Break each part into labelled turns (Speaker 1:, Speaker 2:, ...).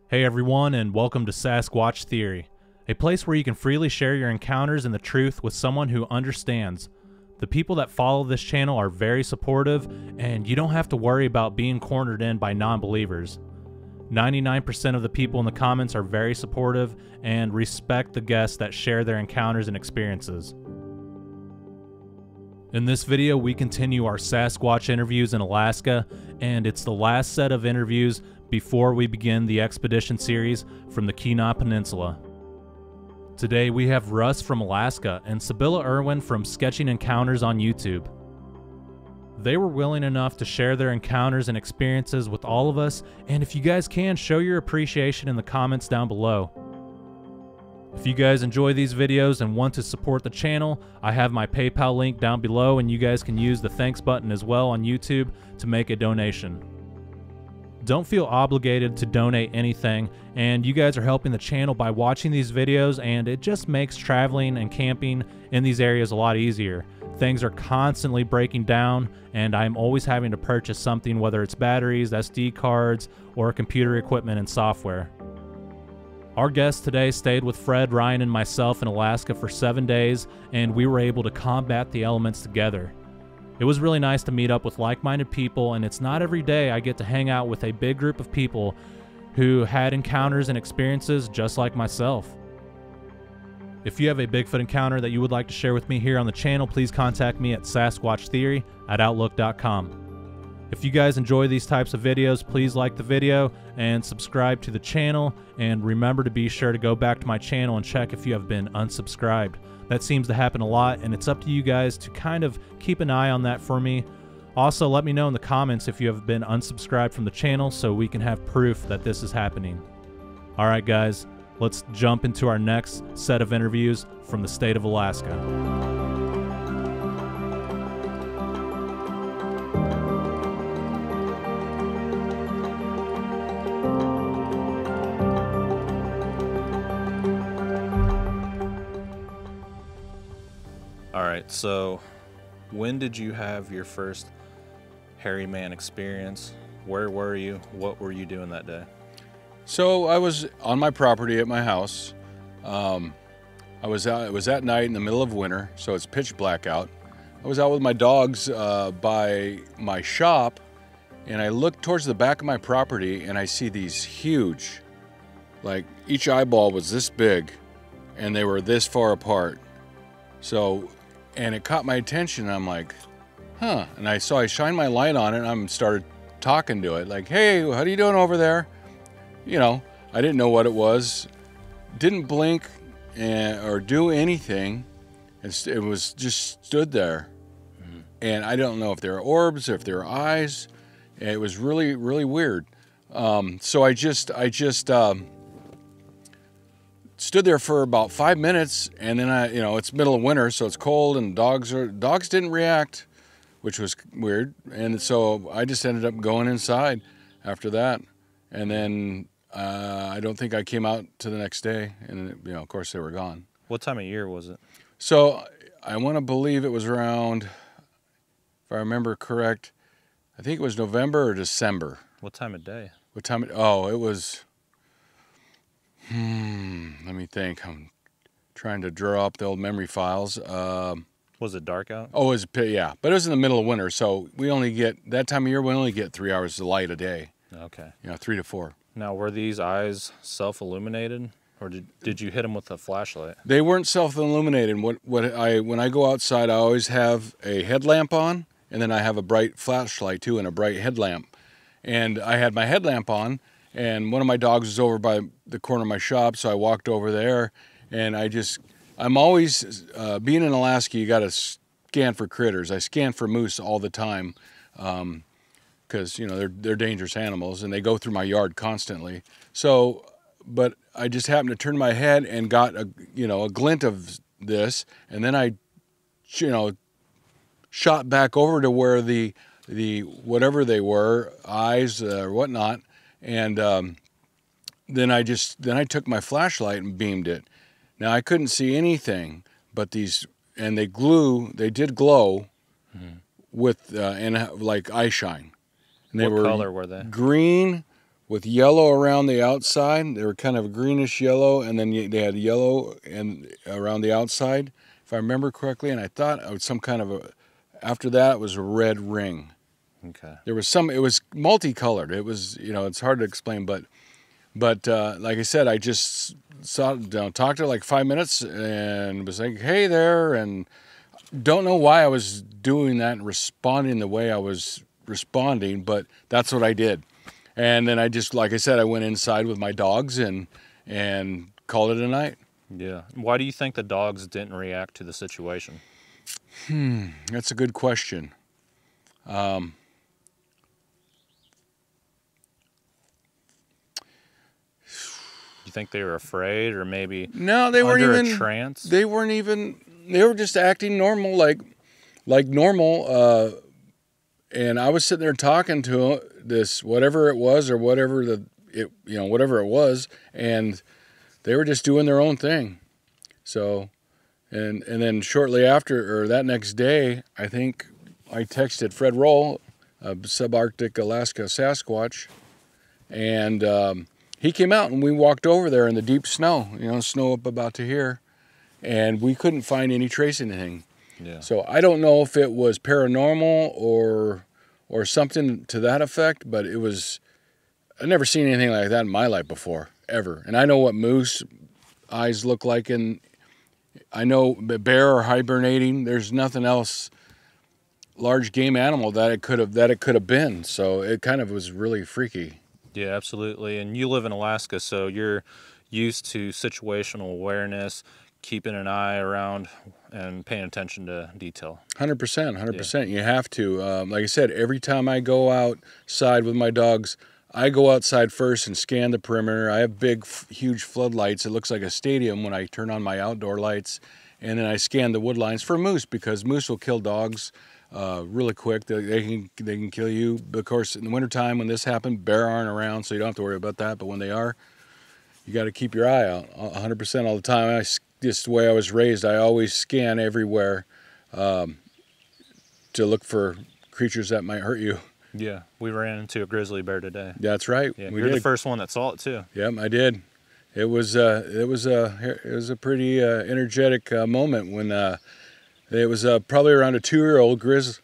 Speaker 1: Hey everyone, and welcome to Sasquatch Theory, a place where you can freely share your encounters and the truth with someone who understands. The people that follow this channel are very supportive, and you don't have to worry about being cornered in by non-believers. 99% of the people in the comments are very supportive and respect the guests that share their encounters and experiences. In this video, we continue our Sasquatch interviews in Alaska, and it's the last set of interviews before we begin the expedition series from the Keweenaw Peninsula. Today we have Russ from Alaska and Sybilla Irwin from Sketching Encounters on YouTube. They were willing enough to share their encounters and experiences with all of us, and if you guys can, show your appreciation in the comments down below. If you guys enjoy these videos and want to support the channel, I have my PayPal link down below, and you guys can use the thanks button as well on YouTube to make a donation. Don't feel obligated to donate anything, and you guys are helping the channel by watching these videos, and it just makes traveling and camping in these areas a lot easier. Things are constantly breaking down, and I'm always having to purchase something, whether it's batteries, SD cards, or computer equipment and software. Our guest today stayed with Fred, Ryan, and myself in Alaska for 7 days, and we were able to combat the elements together. It was really nice to meet up with like-minded people, and it's not every day I get to hang out with a big group of people who had encounters and experiences just like myself. If you have a Bigfoot encounter that you would like to share with me here on the channel, please contact me at sasquatchtheory@outlook.com. If you guys enjoy these types of videos, please like the video and subscribe to the channel, and remember to be sure to go back to my channel and check if you have been unsubscribed. That seems to happen a lot, and it's up to you guys to kind of keep an eye on that for me. Also, let me know in the comments if you have been unsubscribed from the channel so we can have proof that this is happening. Alright guys, let's jump into our next set of interviews from the state of Alaska. Alright, so when did you have your first hairy man experience? Where were you? What were you doing that day?
Speaker 2: So I was on my property at my house. I was out. It was at night in the middle of winter, so it's pitch black out. I was out with my dogs by my shop, and I looked towards the back of my property, and I see these huge, like each eyeball was this big, and they were this far apart. So, and it caught my attention, and I'm like, huh. And I shined my light on it, and I started talking to it, like, hey, how are you doing over there? You know, I didn't know what it was, didn't blink or do anything. It was just stood there. Mm-hmm. And I don't know if they were orbs, if they were eyes. It was really, really weird. So I just stood there for about 5 minutes, and then it's middle of winter, so it's cold, and dogs didn't react, which was weird. And so I just ended up going inside after that. And then I don't think I came out to the next day, and of course they were gone.
Speaker 1: What time of year was it?
Speaker 2: So I want to believe it was around, if I remember correct, I think it was November or December.
Speaker 1: What time of day?
Speaker 2: What time? Oh, it was. Let me think. I'm trying to draw up the old memory files.
Speaker 1: Was it dark out?
Speaker 2: Oh, yeah, but it was in the middle of winter, so we only get that time of year. We only get 3 hours of light a day.
Speaker 1: Okay.
Speaker 2: 3 to 4.
Speaker 1: Now, were these eyes self-illuminated, or did you hit them with a flashlight?
Speaker 2: They weren't self-illuminated. When I go outside, I always have a headlamp on, and then I have a bright flashlight too, and a bright headlamp. And I had my headlamp on, and one of my dogs was over by the corner of my shop, so I walked over there, and I'm always, being in Alaska, you got to scan for critters. I scan for moose all the time, because they're dangerous animals, and they go through my yard constantly. So, but I just happened to turn my head and got a glint of this, and then I shot back over to where the whatever they were, eyes or whatnot, and then I took my flashlight and beamed it. Now I couldn't see anything, but these, and they did glow with and like eye shine. And they
Speaker 1: what color were they?
Speaker 2: Green with yellow around the outside. They were kind of a greenish yellow, and then they had yellow and around the outside, if I remember correctly. And I thought it was some kind of a, after that it was a red ring.
Speaker 1: Okay.
Speaker 2: There was some, it was multicolored. It was, you know, it's hard to explain, but like I said, I just talked to her like 5 minutes and was like, hey there, and don't know why I was doing that and responding the way I was responding, but that's what I did. And then I just, like I said, I went inside with my dogs and called it a night.
Speaker 1: Yeah. Why do you think the dogs didn't react to the situation?
Speaker 2: That's a good question.
Speaker 1: You think they were afraid, or maybe
Speaker 2: No, they weren't
Speaker 1: under
Speaker 2: even
Speaker 1: a trance?
Speaker 2: They weren't even. They were just acting normal, like normal. And I was sitting there talking to this whatever it was, or whatever whatever it was, and they were just doing their own thing. So, and then shortly after, or that next day, I think I texted Fred Roll, a subarctic Alaska Sasquatch, and he came out and we walked over there in the deep snow, snow up about to here, and we couldn't find any trace of anything.
Speaker 1: Yeah.
Speaker 2: So I don't know if it was paranormal or something to that effect, but it was, I've never seen anything like that in my life before, ever. And I know what moose eyes look like, and I know bear are hibernating. There's nothing else large game animal that it could have been. So it kind of was really freaky.
Speaker 1: Yeah, absolutely. And you live in Alaska, so you're used to situational awareness, keeping an eye around and paying attention to detail.
Speaker 2: 100%. You have to. Like I said, every time I go outside with my dogs, I go outside first and scan the perimeter. I have big, huge floodlights. It looks like a stadium when I turn on my outdoor lights. And then I scan the wood lines for moose, because moose will kill dogs really quick. They can kill you. Of course, in the wintertime when this happened, bear aren't around, so you don't have to worry about that. But when they are, you got to keep your eye out 100% all the time. Just the way I was raised, I always scan everywhere to look for creatures that might hurt you.
Speaker 1: Yeah, we ran into a grizzly bear today.
Speaker 2: That's right.
Speaker 1: Yeah, you're the first one that saw it too.
Speaker 2: Yep, I did. It was a pretty energetic moment when it was probably around a 2-year-old grizz,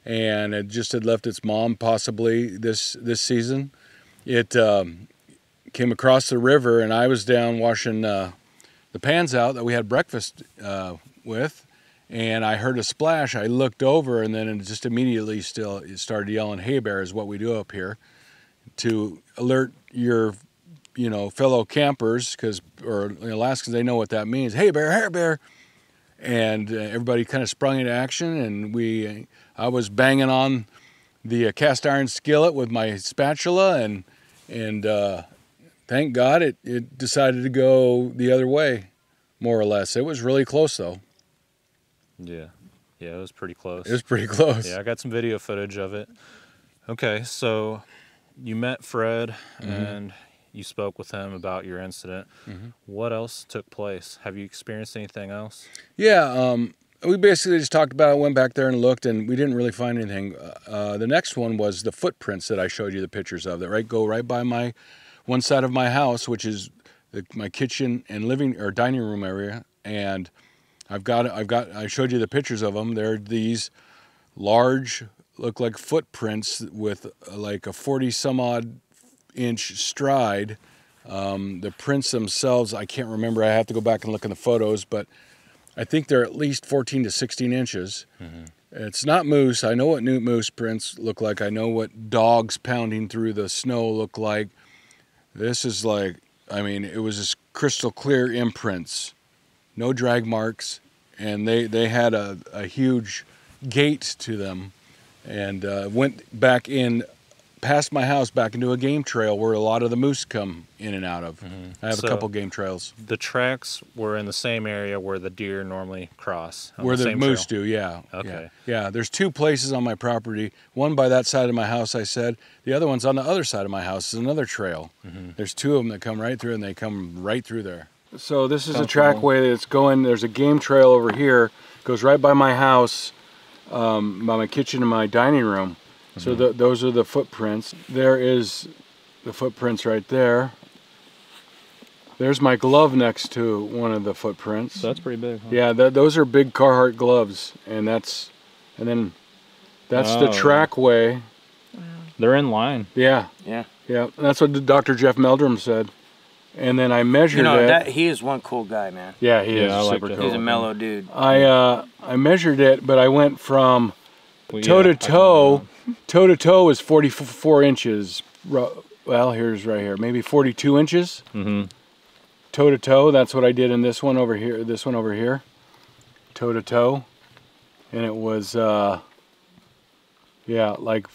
Speaker 2: and it just had left its mom possibly this season. It came across the river, and I was down washing the pans out that we had breakfast with, and I heard a splash. I looked over, and then it just immediately it started yelling, "Hey bear," is what we do up here, to alert your fellow campers, or Alaskans, they know what that means. Hey bear. And everybody kind of sprung into action, and I was banging on the cast iron skillet with my spatula, and thank God it decided to go the other way, more or less. It was really close though.
Speaker 1: Yeah, it was pretty close.
Speaker 2: It was pretty close.
Speaker 1: Yeah, I got some video footage of it. Okay, so you met Fred, and you spoke with him about your incident. What else took place? Have you experienced anything else? Yeah,
Speaker 2: we basically just talked about it, went back there and looked, and we didn't really find anything. The next one was the footprints that I showed you the pictures of that go right by one side of my house, which is my kitchen and living or dining room area. And I showed you the pictures of them. They're these large, look like footprints with like a 40 some odd inch stride. The prints themselves, I can't remember. I have to go back and look in the photos, but I think they're at least 14 to 16 inches. It's not moose. I know what new moose prints look like. I know what dogs pounding through the snow look like. This is like, it was just crystal clear imprints, no drag marks, and they had a huge gate to them, and went back in past my house back into a game trail where a lot of the moose come in and out of. I have a couple game trails.
Speaker 1: The tracks were in the same area where the deer normally cross.
Speaker 2: Where the moose do, yeah.
Speaker 1: Okay.
Speaker 2: Yeah, there's 2 places on my property. One by that side of my house, I said. The other one's on the other side of my house. It's another trail. There's 2 of them that come right through, and they come right through there. So this is a trackway that's going, there's a game trail over here. Goes right by my house, by my kitchen and my dining room. So those are the footprints. There is the footprints right there. There's my glove next to one of the footprints.
Speaker 1: So that's pretty big. Huh?
Speaker 2: Yeah, those are big Carhartt gloves, and then that's the trackway.
Speaker 1: Wow. They're in line.
Speaker 2: Yeah.
Speaker 3: Yeah.
Speaker 2: Yeah. That's what Dr. Jeff Meldrum said. And then I measured it.
Speaker 3: He is one cool guy, man.
Speaker 2: Yeah, he is
Speaker 1: super
Speaker 2: cool.
Speaker 3: He's a mellow dude.
Speaker 2: I measured it, but I went from toe to toe. Toe to toe is 44 inches. Well, here's right here, maybe 42 inches.
Speaker 1: Mm-hmm.
Speaker 2: Toe to toe. That's what I did in this one over here. This one over here. Toe to toe, and it was yeah, like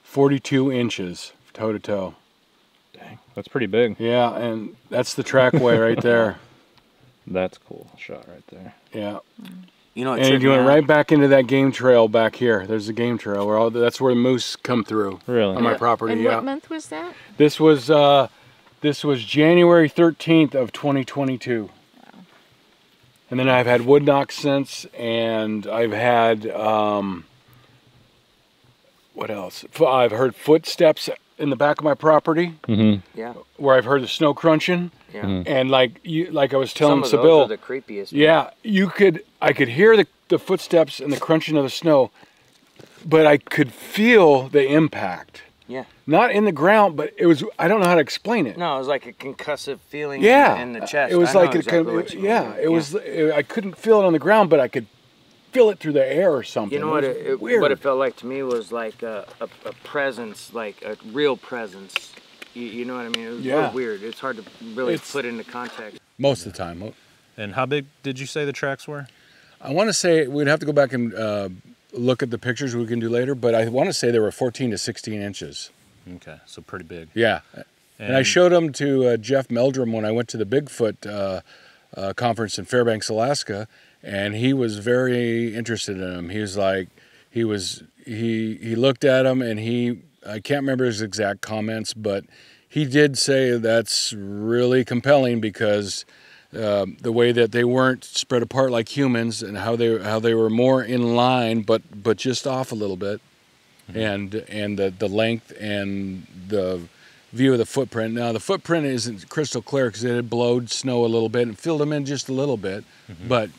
Speaker 2: 42 inches toe to toe.
Speaker 1: Dang, that's pretty big.
Speaker 2: Yeah, and that's the trackway right there.
Speaker 1: That's cool shot right there.
Speaker 2: Yeah.
Speaker 3: You know,
Speaker 2: and you went right back into that game trail back here. There's a game trail where that's where the moose come through.
Speaker 1: Really?
Speaker 2: On my property.
Speaker 4: And
Speaker 2: yeah.
Speaker 4: what month was that?
Speaker 2: This was January 13th of 2022. Wow. And then I've had wood knocks since, and I've had what else? I've heard footsteps in the back of my property.
Speaker 1: Mm-hmm.
Speaker 3: Yeah.
Speaker 2: Where I've heard the snow crunching.
Speaker 3: Yeah.
Speaker 2: Mm-hmm. And like I was telling
Speaker 3: Some of
Speaker 2: Sybilla,
Speaker 3: those are the creepiest.
Speaker 2: yeah, I could hear the footsteps and the crunching of the snow, but I could feel the impact.
Speaker 3: Yeah.
Speaker 2: Not in the ground, but it was, I don't know how to explain it.
Speaker 3: No, it was like a concussive feeling
Speaker 2: Yeah.
Speaker 3: in the chest.
Speaker 2: It was
Speaker 3: I know
Speaker 2: like
Speaker 3: exactly what you mean.
Speaker 2: it was, I couldn't feel it on the ground, but I could feel it through the air or something.
Speaker 3: You know what
Speaker 2: weird.
Speaker 3: what it felt like to me was like a presence, like a real presence. You know what I mean? It was really weird. It's hard to really put into context.
Speaker 2: Most of the time.
Speaker 1: And how big did you say the tracks were?
Speaker 2: I want to say, we'd have to go back and look at the pictures we can do later, but I want to say they were 14 to 16 inches.
Speaker 1: Okay, so pretty big.
Speaker 2: Yeah. And I showed them to Jeff Meldrum when I went to the Bigfoot conference in Fairbanks, Alaska, and he was very interested in them. He was like, he looked at them, and I can't remember his exact comments, but he did say that's really compelling because the way that they weren't spread apart like humans, and how they were more in line, but just off a little bit, mm-hmm. and the length and the view of the footprint. Now the footprint isn't crystal clear because it had blowed snow a little bit and filled them in just a little bit, mm-hmm. but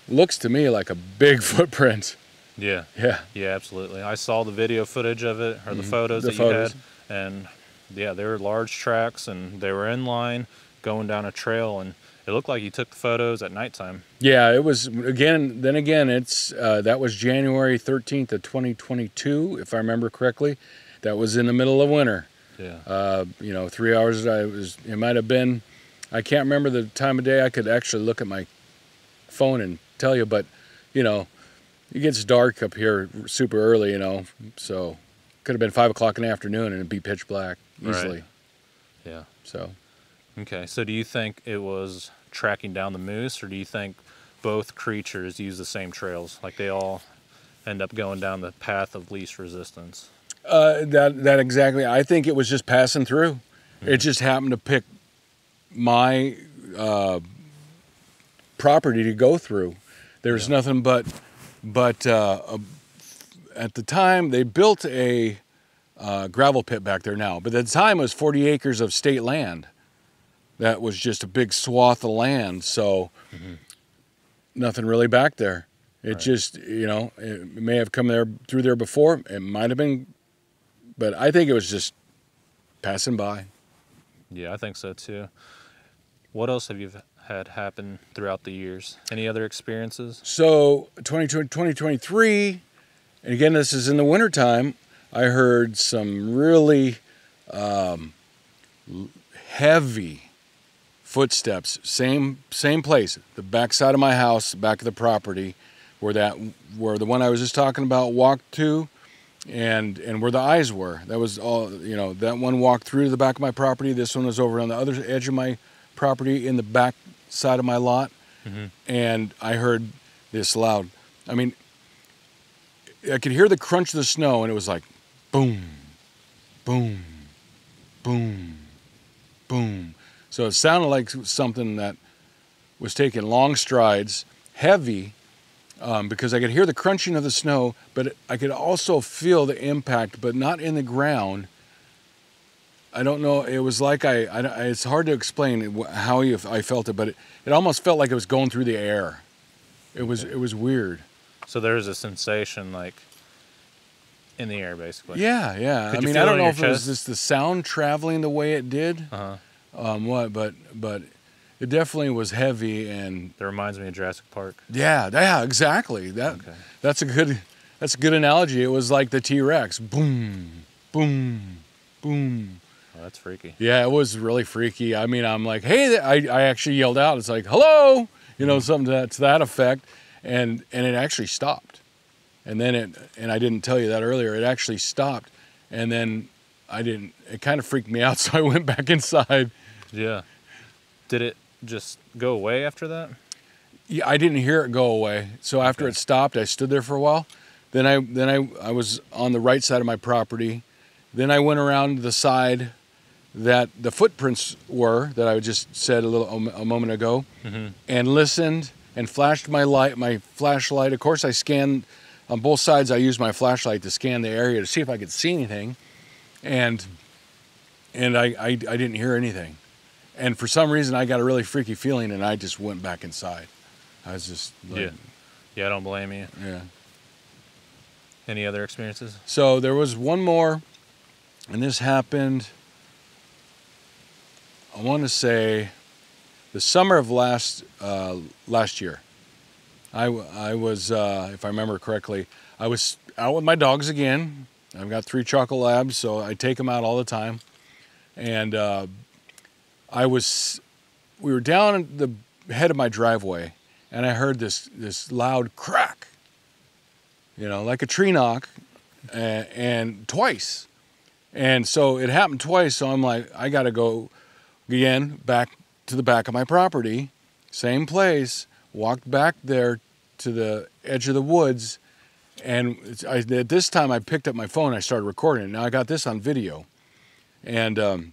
Speaker 2: looks to me like a big footprint.
Speaker 1: Yeah.
Speaker 2: Yeah.
Speaker 1: Yeah, absolutely. I saw the video footage of it, or the
Speaker 2: mm-hmm.
Speaker 1: photos you had, and yeah, they were large tracks, and they were in line going down a trail, and it looked like you took the photos at nighttime. Yeah,
Speaker 2: it was, it's that was January 13th of 2022, if I remember correctly. That was in the middle of winter.
Speaker 1: Yeah.
Speaker 2: 3 hours, it might have been, I can't remember the time of day. I could actually look at my phone and tell you, but, it gets dark up here super early, so could have been 5 o'clock in the afternoon and it'd be pitch black easily.
Speaker 1: Right. Yeah.
Speaker 2: So.
Speaker 1: Okay, so do you think it was tracking down the moose, or do you think both creatures use the same trails? Like they all end up going down the path of least resistance?
Speaker 2: That exactly. I think it was just passing through. Mm-hmm. It just happened to pick my property to go through. There's nothing but at the time they built a gravel pit back there now, but at the time it was 40 acres of state land. That was just a big swath of land, so mm-hmm. nothing really back there. It just, it may have come through there before. It might have been, but I think it was just passing by.
Speaker 1: Yeah, I think so too. What else have you had happen throughout the years? Any other experiences? So
Speaker 2: 2023, and again, this is in the wintertime, I heard some really heavy footsteps, same place, the back side of my house, back of the property, where the one I was just talking about walked to, and where the eyes were. That was all, that one walked through the back of my property. This one was over on the other edge of my property in the back side of my lot, mm-hmm. and I heard this loud. I mean, I could hear the crunch of the snow, and it was like boom, boom, boom, boom. So it sounded like something that was taking long strides, heavy, because I could hear the crunching of the snow, but I could also feel the impact, but not in the ground. I don't know. It was like it's hard to explain how I felt it, but it almost felt like it was going through the air. It was weird.
Speaker 1: So there's a sensation like in the air, basically.
Speaker 2: Yeah, yeah.
Speaker 1: Could
Speaker 2: I
Speaker 1: you
Speaker 2: mean,
Speaker 1: feel
Speaker 2: I
Speaker 1: it
Speaker 2: don't
Speaker 1: in
Speaker 2: know
Speaker 1: your
Speaker 2: if it was
Speaker 1: chest?
Speaker 2: just the sound traveling the way it did. But it definitely was heavy, and
Speaker 1: That reminds me of Jurassic Park.
Speaker 2: yeah, exactly. That's a good analogy. It was like the T-Rex. Boom, boom, boom.
Speaker 1: Oh, that's freaky.
Speaker 2: Yeah, it was really freaky. I mean, I'm like, hey, I actually yelled out. It's like, hello, something to that effect, and it actually stopped. And then and I didn't tell you that earlier. It actually stopped, and then it kind of freaked me out, so I went back inside.
Speaker 1: Yeah. Did it just go away after that?
Speaker 2: Yeah, I didn't hear it go away. So after it stopped, I stood there for a while. Then I was on the right side of my property. Then I went around the side that the footprints were, that I just said a moment ago, and listened and flashed my flashlight. Of course, I scanned on both sides. I used my flashlight to scan the area to see if I could see anything, and I didn't hear anything. And for some reason, I got a really freaky feeling, and I just went back inside. I was just like,
Speaker 1: yeah. I don't blame you.
Speaker 2: yeah.
Speaker 1: Any other experiences?
Speaker 2: So there was one more, and this happened, I want to say, the summer of last year. I was, if I remember correctly, I was out with my dogs again. I've got 3 chocolate labs, so I take them out all the time. And we were down at the head of my driveway, and I heard this loud crack, like a tree knock, and twice. And so it happened twice, so I'm like, I got to go again back to the back of my property, same place, walked back there to the edge of the woods, and at this time I picked up my phone and I started recording it. Now I got this on video, and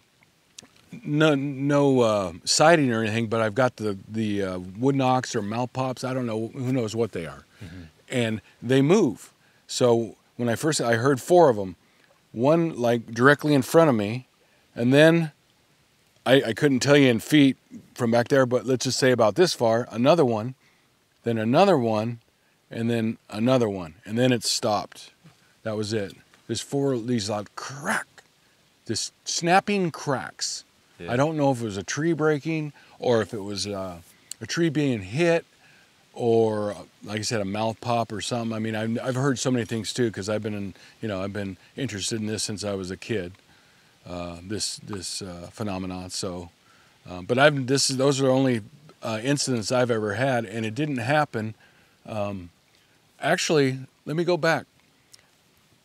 Speaker 2: no sighting or anything, but I've got the wood knocks or malpops. I don't know, who knows what they are. And they move. So when I heard 4 of them, one like directly in front of me, and then I couldn't tell you in feet from back there, but let's just say about this far, another one, then another one, and then another one, and then it stopped. That was it. There's 4 of these loud crack, this snapping cracks. Yeah. I don't know if it was a tree breaking, or if it was a tree being hit, or like I said, a mouth pop or something. I mean, I've heard so many things too, because I've been interested in this since I was a kid. This phenomenon. So, but those are the only incidents I've ever had, and it didn't happen. Actually, let me go back.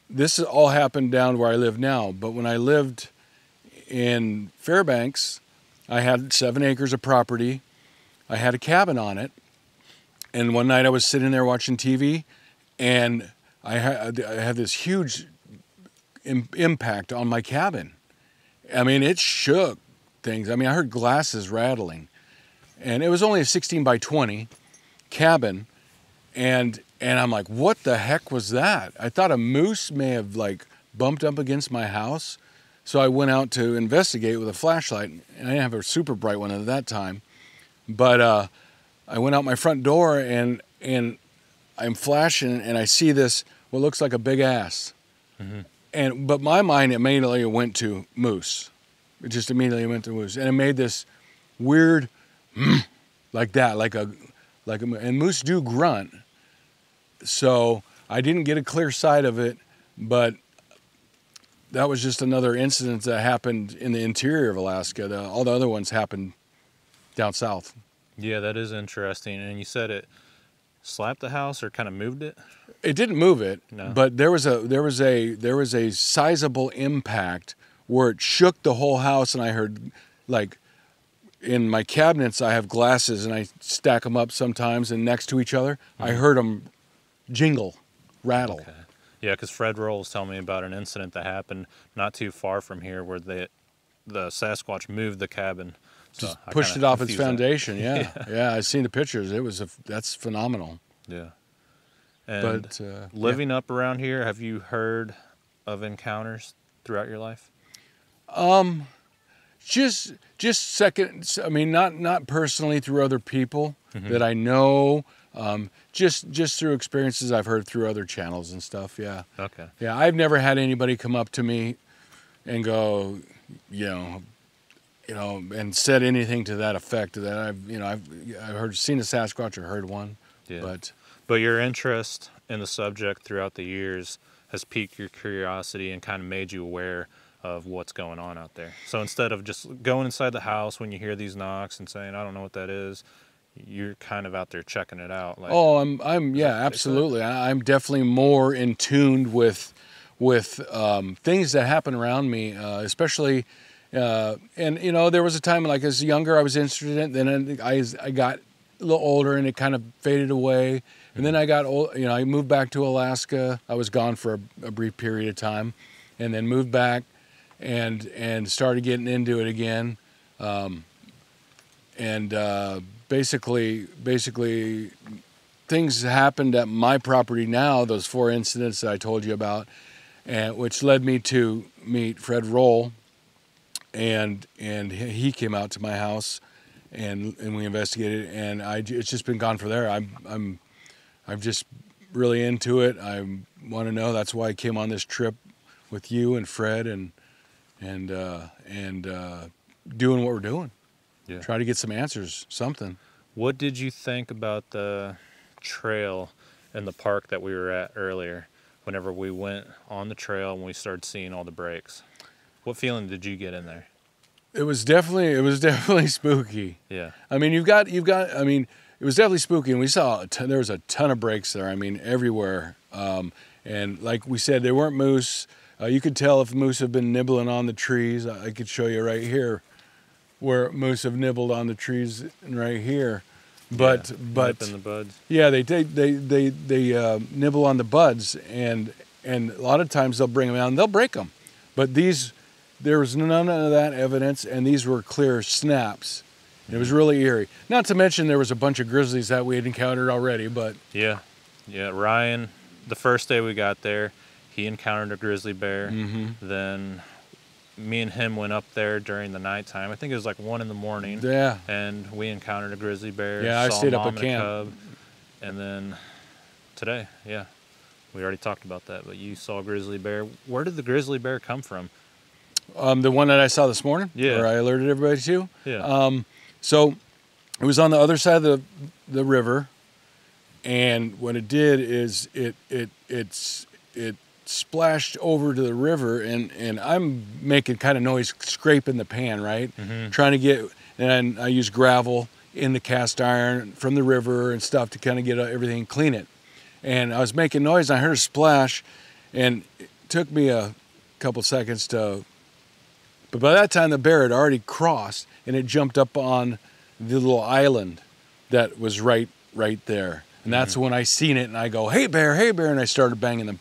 Speaker 2: This all happened down where I live now, but when I lived in Fairbanks, I had 7 acres of property. I had a cabin on it, and one night I was sitting there watching TV, and I had this huge impact on my cabin. I mean, it shook things. I mean, I heard glasses rattling, and it was only a 16 by 20 cabin, and I'm like, what the heck was that? I thought a moose may have like bumped up against my house, so I went out to investigate with a flashlight, and I didn't have a super bright one at that time, but I went out my front door, and I'm flashing, and I see this, what looks like a big ass. But my mind immediately went to moose. It just immediately went to moose, and it made this weird, like that, and moose do grunt. So I didn't get a clear sight of it, but that was just another incident that happened in the interior of Alaska. All the other ones happened down south.
Speaker 1: Yeah, that is interesting. And you said it slapped the house or kind of moved it?
Speaker 2: It didn't move it,
Speaker 1: no.
Speaker 2: But there was a sizable impact where it shook the whole house, and I heard, like, in my cabinets I have glasses and I stack them up sometimes and next to each other. I heard them jingle, rattle.
Speaker 1: Okay. Yeah, because Fred Rolls told me about an incident that happened not too far from here where the Sasquatch moved the cabin. So
Speaker 2: just pushed it off its foundation.
Speaker 1: Yeah.
Speaker 2: Yeah, I've seen the pictures. That's phenomenal.
Speaker 1: Yeah. And
Speaker 2: but
Speaker 1: living up around here, have you heard of encounters throughout your life?
Speaker 2: Just second. I mean, not personally through other people that I know. Just through experiences I've heard through other channels and stuff. Yeah.
Speaker 1: Okay.
Speaker 2: Yeah, I've never had anybody come up to me and go, and said anything to that effect. That I've seen a Sasquatch or heard one.
Speaker 1: Yeah. But your interest in the subject throughout the years has piqued your curiosity and kind of made you aware of what's going on out there. So instead of just going inside the house when you hear these knocks and saying, I don't know what that is, you're kind of out there checking it out. Like,
Speaker 2: absolutely. I'm definitely more in tune with things that happen around me, especially, and there was a time, like as younger, I was interested in, then I got a little older and it kind of faded away. And then I got old, I moved back to Alaska. I was gone for a brief period of time, and then moved back and started getting into it again. Basically things happened at my property now, those 4 incidents that I told you about, and which led me to meet Fred Roll, and he came out to my house and we investigated, and it's just been gone from there. I'm just really into it. I want to know. That's why I came on this trip with you and Fred and doing what we're doing.
Speaker 1: Yeah.
Speaker 2: Try to get some answers, something.
Speaker 1: What did you think about the trail in the park that we were at earlier? Whenever we went on the trail and we started seeing all the breaks, what feeling did you get in there?
Speaker 2: It was definitely spooky.
Speaker 1: Yeah.
Speaker 2: I mean, I mean, it was definitely spooky, and we saw there was a ton of breaks there. I mean, everywhere. And like we said, they weren't moose. You could tell if moose have been nibbling on the trees. I could show you right here where moose have nibbled on the trees, and right here. But
Speaker 1: nipping the buds.
Speaker 2: Yeah, they nibble on the buds, and a lot of times they'll bring them out and they'll break them. But there was none of that evidence, and these were clear snaps. It was really eerie. Not to mention there was a bunch of grizzlies that we had encountered already, but...
Speaker 1: Yeah. Ryan, the first day we got there, he encountered a grizzly bear.
Speaker 2: Mm-hmm.
Speaker 1: Then me and him went up there during the nighttime. I think it was like 1 a.m.
Speaker 2: Yeah.
Speaker 1: And we encountered a grizzly bear.
Speaker 2: Yeah, I stayed up at camp.
Speaker 1: Cub. And then today, we already talked about that, but you saw a grizzly bear. Where did the grizzly bear come from?
Speaker 2: The one that I saw this morning?
Speaker 1: Yeah.
Speaker 2: Or I alerted everybody to?
Speaker 1: Yeah.
Speaker 2: So it was on the other side of the river, and what it did is it splashed over to the river, and I'm making kind of noise, scraping the pan, right?
Speaker 1: Mm-hmm.
Speaker 2: Trying to get, and I use gravel in the cast iron from the river and stuff to kind of get everything, clean it. And I was making noise, and I heard a splash, and it took me a couple seconds but by that time the bear had already crossed, and it jumped up on the little island that was right there. And that's when I seen it, and I go, hey bear, and I started banging the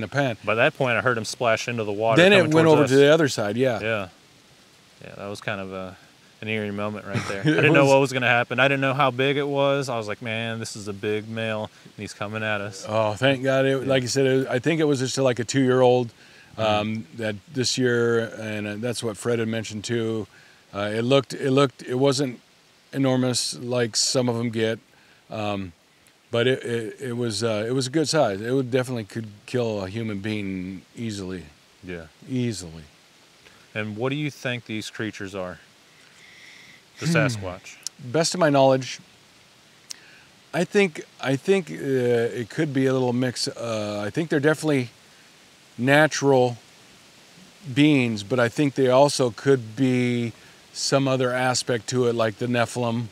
Speaker 2: pan.
Speaker 1: By that point, I heard him splash into the water.
Speaker 2: Then it went over to the other side,
Speaker 1: Yeah, that was kind of an eerie moment right there. I didn't know what was going to happen. I didn't know how big it was. I was like, man, this is a big male, and he's coming at us.
Speaker 2: Oh, thank God. Like you said, I think it was just like a 2-year-old that this year, and that's what Fred had mentioned too. It wasn't enormous like some of them get, but it was a good size. It would definitely could kill a human being easily.
Speaker 1: Yeah.
Speaker 2: Easily.
Speaker 1: And what do you think these creatures are? The Sasquatch.
Speaker 2: Best of my knowledge, I think it could be a little mix. I think they're definitely natural beings, but I think they also could be some other aspect to it, like the Nephilim,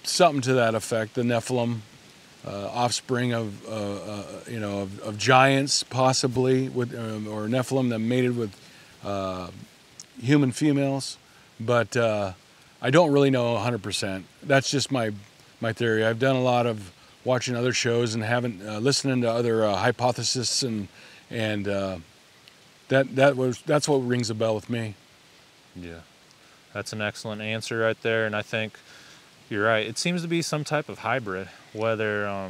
Speaker 2: something to that effect. The Nephilim, offspring of giants, possibly, with or Nephilim that mated with human females, but I don't really know 100%. That's just my theory. I've done a lot of watching other shows and haven't listening to other hypotheses, and that's what rings a bell with me.
Speaker 1: Yeah, that's an excellent answer right there, and I think You're right. It seems to be some type of hybrid, whether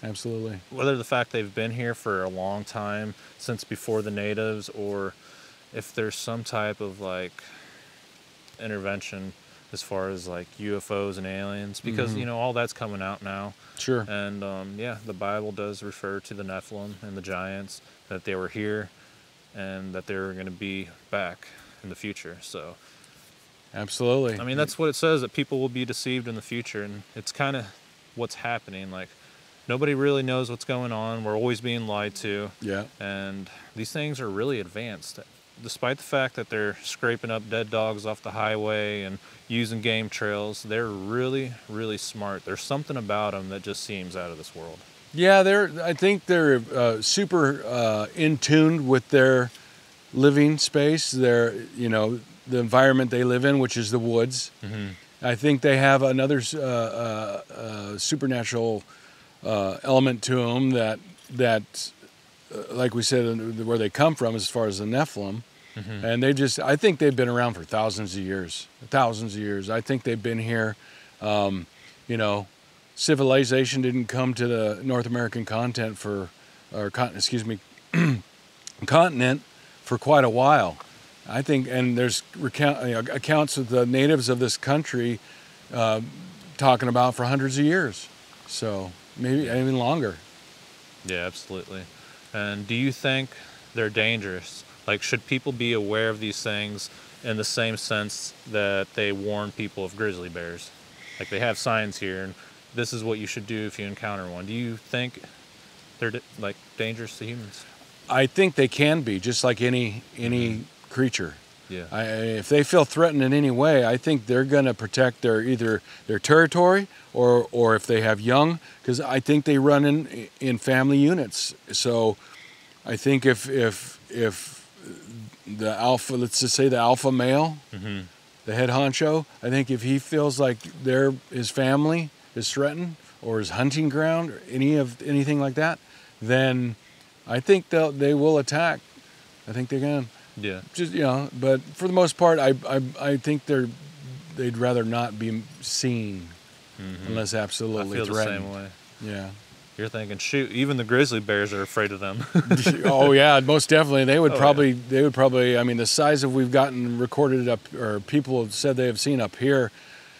Speaker 2: Absolutely.
Speaker 1: whether the fact they've been here for a long time, since before the natives, or if there's some type of like intervention as far as like UFOs and aliens, because you know all that's coming out now.
Speaker 2: Sure.
Speaker 1: And yeah, the Bible does refer to the Nephilim and the giants, that they were here and that they were going to be back in the future. So
Speaker 2: absolutely.
Speaker 1: I mean, that's what it says, that people will be deceived in the future, and it's kind of what's happening. Like, nobody really knows what's going on. We're always being lied to.
Speaker 2: Yeah.
Speaker 1: And these things are really advanced. Despite the fact that they're scraping up dead dogs off the highway and using game trails, they're really, really smart. There's something about them that just seems out of this world.
Speaker 2: Yeah, I think they're super in tune with their living space, their, you know, the environment they live in, which is the woods. I think they have another supernatural element to them that like we said, where they come from as far as the Nephilim. And I think they've been around for thousands of years. I think they've been here. You know, civilization didn't come to the North American continent for quite a while. I think, and there's accounts of the natives of this country talking about for hundreds of years. So maybe even longer.
Speaker 1: Yeah, absolutely. And do you think they're dangerous? Like, should people be aware of these things in the same sense that they warn people of grizzly bears? Like, they have signs here, and this is what you should do if you encounter one. Do you think they're like dangerous to humans?
Speaker 2: I think they can be, just like any creature.
Speaker 1: Yeah.
Speaker 2: If they feel threatened in any way, I think they're going to protect either their territory or if they have young, because I think they run in family units. So I think if the alpha, let's just say the alpha male, the head honcho, I think if he feels like his family is threatened or his hunting ground or anything like that, then I think they will attack. I think they're gonna.
Speaker 1: Yeah.
Speaker 2: Just, you know, but for the most part, I think they'd rather not be seen unless absolutely threatened.
Speaker 1: I feel the same way.
Speaker 2: Yeah.
Speaker 1: You're thinking, shoot, even the grizzly bears are afraid of them.
Speaker 2: Oh yeah, most definitely. They would probably. I mean, the size of we've gotten recorded up, or people have said they have seen up here,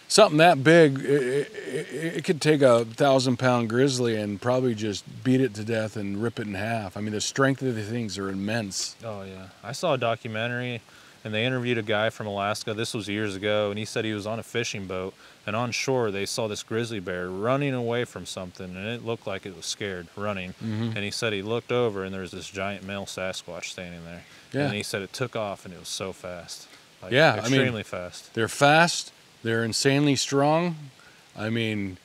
Speaker 2: something that big, it could take a 1,000-pound grizzly and probably just beat it to death and rip it in half. I mean, the strength of the things are immense.
Speaker 1: Oh yeah, I saw a documentary, and they interviewed a guy from Alaska. This was years ago, and he said he was on a fishing boat, and on shore they saw this grizzly bear running away from something, and it looked like it was scared, running. And he said he looked over, and there was this giant male Sasquatch standing there. Yeah. And he said it took off, and it was so fast. Like,
Speaker 2: yeah,
Speaker 1: extremely fast.
Speaker 2: They're fast. They're insanely strong. I mean,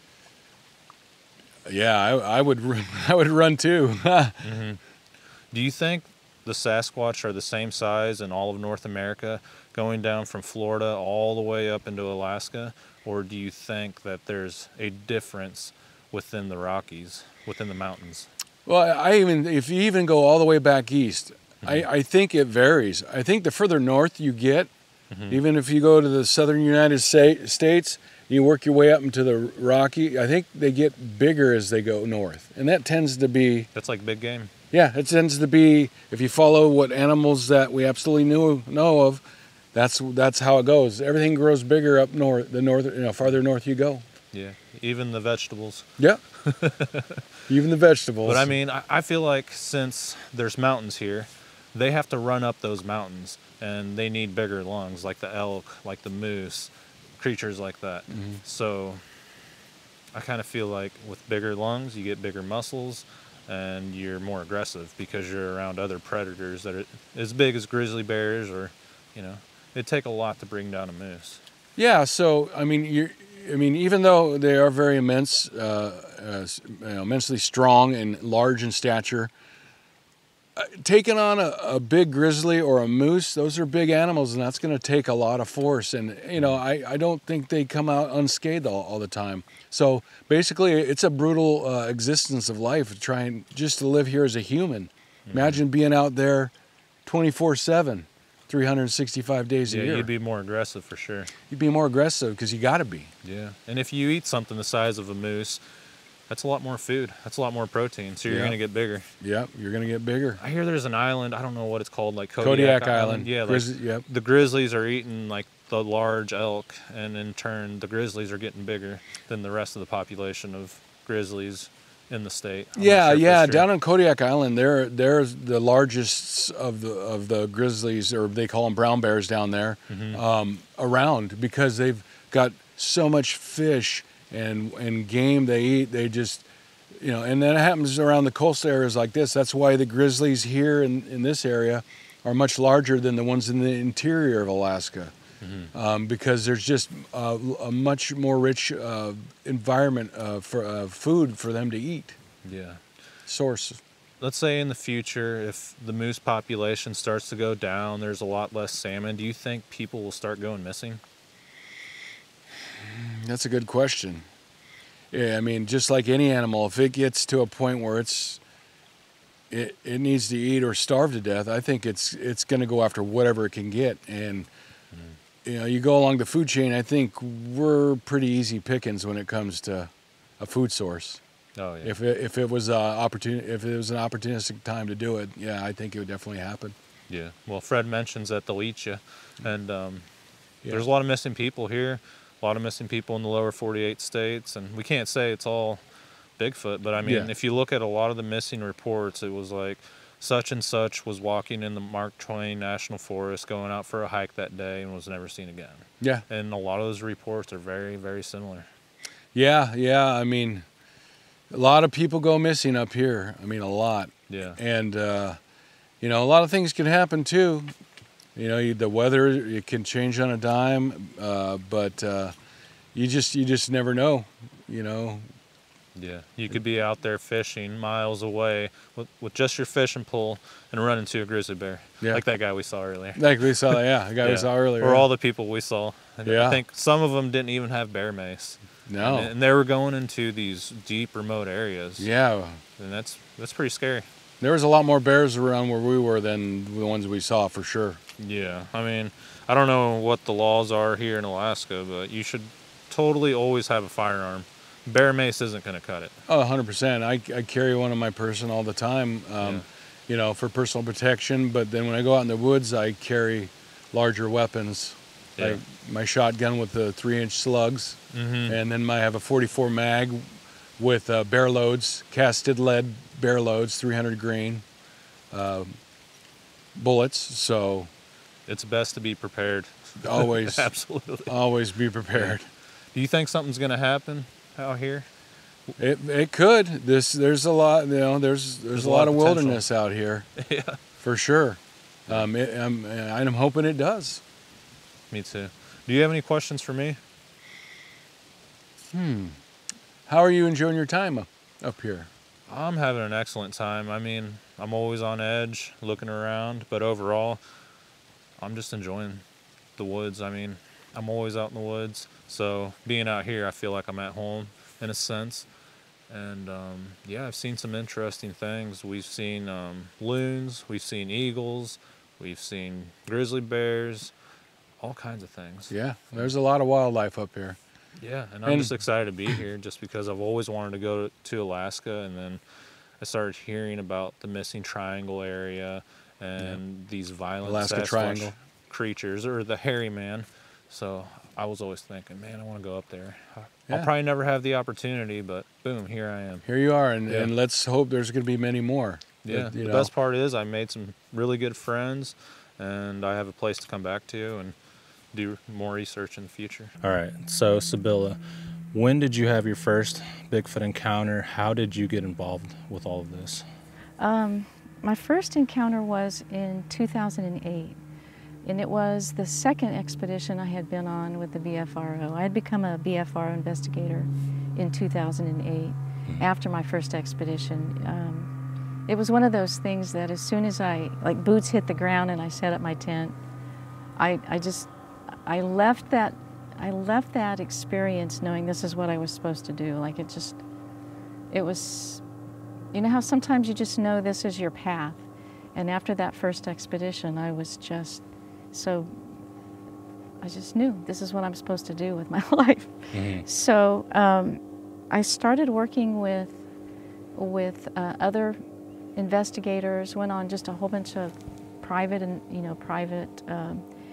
Speaker 2: yeah, I would run too.
Speaker 1: Do you think the Sasquatch are the same size in all of North America, going down from Florida all the way up into Alaska? Or do you think that there's a difference within the Rockies, within the mountains?
Speaker 2: Well, if you even go all the way back east, I think it varies. I think the further north you get, even if you go to the southern United States, you work your way up into the Rocky, I think they get bigger as they go north. And that tends to be...
Speaker 1: That's like big game.
Speaker 2: Yeah, it tends to be, if you follow what animals that we absolutely know of, that's how it goes. Everything grows bigger up north, farther north you go.
Speaker 1: Yeah, even the vegetables.
Speaker 2: Yeah, even the vegetables.
Speaker 1: But I mean, I feel like since there's mountains here, they have to run up those mountains, and they need bigger lungs, like the elk, like the moose, creatures like that. So I kind of feel like with bigger lungs, you get bigger muscles, and you're more aggressive because you're around other predators that are as big as grizzly bears, or, you know, it'd take a lot to bring down a moose. Yeah,
Speaker 2: so I mean, even though they are very immensely strong and large in stature, taking on a big grizzly or a moose, those are big animals, and that's going to take a lot of force. And I don't think they come out unscathed all the time. So basically, it's a brutal existence of life, trying just to live here as a human. Imagine being out there 24/7. 365 days a year.
Speaker 1: Yeah, you'd be more aggressive for sure.
Speaker 2: You'd be more aggressive because you got to be.
Speaker 1: Yeah, and if you eat something the size of a moose, that's a lot more food. That's a lot more protein, so you're going to get bigger.
Speaker 2: Yep, you're going to get bigger.
Speaker 1: I hear there's an island, I don't know what it's called, like
Speaker 2: Kodiak Island.
Speaker 1: Yeah, like the grizzlies are eating like the large elk, and in turn the grizzlies are getting bigger than the rest of the population of grizzlies in the state.
Speaker 2: Yeah. Down on Kodiak Island, they're the largest of the grizzlies, or they call them brown bears down there, around, because they've got so much fish and game they eat. They just, and that happens around the coastal areas like this. That's why the grizzlies here in this area are much larger than the ones in the interior of Alaska. Because there's just a much more rich environment for food for them to eat.
Speaker 1: Yeah.
Speaker 2: Source.
Speaker 1: Let's say in the future, if the moose population starts to go down, there's a lot less salmon. Do you think people will start going missing?
Speaker 2: That's a good question. Yeah, I mean, just like any animal, if it gets to a point where it needs to eat or starve to death, I think it's going to go after whatever it can get. And you go along the food chain, I think we're pretty easy pickings when it comes to a food source.
Speaker 1: Oh yeah.
Speaker 2: If it was an opportunistic time to do it, yeah, I think it would definitely happen.
Speaker 1: Yeah. Well, Fred mentions that they'll eat you, and there's a lot of missing people here, a lot of missing people in the lower 48 states, and we can't say it's all Bigfoot, but I mean, if you look at a lot of the missing reports, it was like such and such was walking in the Mark Twain National Forest, going out for a hike that day, and was never seen again.
Speaker 2: Yeah.
Speaker 1: And a lot of those reports are very, very similar.
Speaker 2: Yeah. I mean, a lot of people go missing up here. I mean, a lot.
Speaker 1: Yeah.
Speaker 2: And, a lot of things can happen too. The weather, it can change on a dime, but you just never know,
Speaker 1: Yeah, you could be out there fishing miles away with just your fishing pole and run into a grizzly bear, like that guy we saw earlier.
Speaker 2: Like we saw, the guy we saw earlier.
Speaker 1: Or all the people we saw. And I think some of them didn't even have bear mace.
Speaker 2: No.
Speaker 1: And they were going into these deep, remote areas.
Speaker 2: Yeah.
Speaker 1: And that's pretty scary.
Speaker 2: There was a lot more bears around where we were than the ones we saw, for sure.
Speaker 1: Yeah, I mean, I don't know what the laws are here in Alaska, but you should totally always have a firearm. Bear mace isn't going to cut it. Oh,
Speaker 2: 100%. I carry one in my person all the time, for personal protection. But then when I go out in the woods, I carry larger weapons, like my shotgun with the 3-inch slugs, and then I have a 44 mag with bear loads, casted lead bear loads, 300 grain bullets. So
Speaker 1: it's best to be prepared.
Speaker 2: Always,
Speaker 1: absolutely,
Speaker 2: always be prepared.
Speaker 1: Do you think something's going to happen out here?
Speaker 2: It could. There's a lot. There's a lot of wilderness out here.
Speaker 1: Yeah,
Speaker 2: for sure. I'm hoping it does.
Speaker 1: Me too. Do you have any questions for me?
Speaker 2: How are you enjoying your time up here?
Speaker 1: I'm having an excellent time. I mean, I'm always on edge, looking around, but overall, I'm just enjoying the woods. I mean, I'm always out in the woods, so being out here, I feel like I'm at home in a sense. And I've seen some interesting things. We've seen loons, we've seen eagles, we've seen grizzly bears, all kinds of things.
Speaker 2: Yeah, there's a lot of wildlife up here.
Speaker 1: Yeah, and I'm just excited to be here just because I've always wanted to go to Alaska, and then I started hearing about the missing triangle area and these violent
Speaker 2: Alaska
Speaker 1: Sasquatch
Speaker 2: triangle
Speaker 1: creatures, or the hairy man. So I was always thinking, man, I want to go up there. I'll probably never have the opportunity, but boom, here I am.
Speaker 2: Here you are, and let's hope there's going to be many more.
Speaker 1: Yeah, the best part is I made some really good friends, and I have a place to come back to and do more research in the future. All right, so Sybilla, when did you have your first Bigfoot encounter? How did you get involved with all of this?
Speaker 4: My first encounter was in 2008. And it was the second expedition I had been on with the BFRO. I had become a BFRO investigator in 2008 after my first expedition. It was one of those things that as soon as boots hit the ground and I set up my tent, I left that experience knowing this is what I was supposed to do. It was, you know how sometimes you just know this is your path. And after that first expedition, I was just So I just knew this is what I'm supposed to do with my life. So I started working with other investigators, went on just a whole bunch of private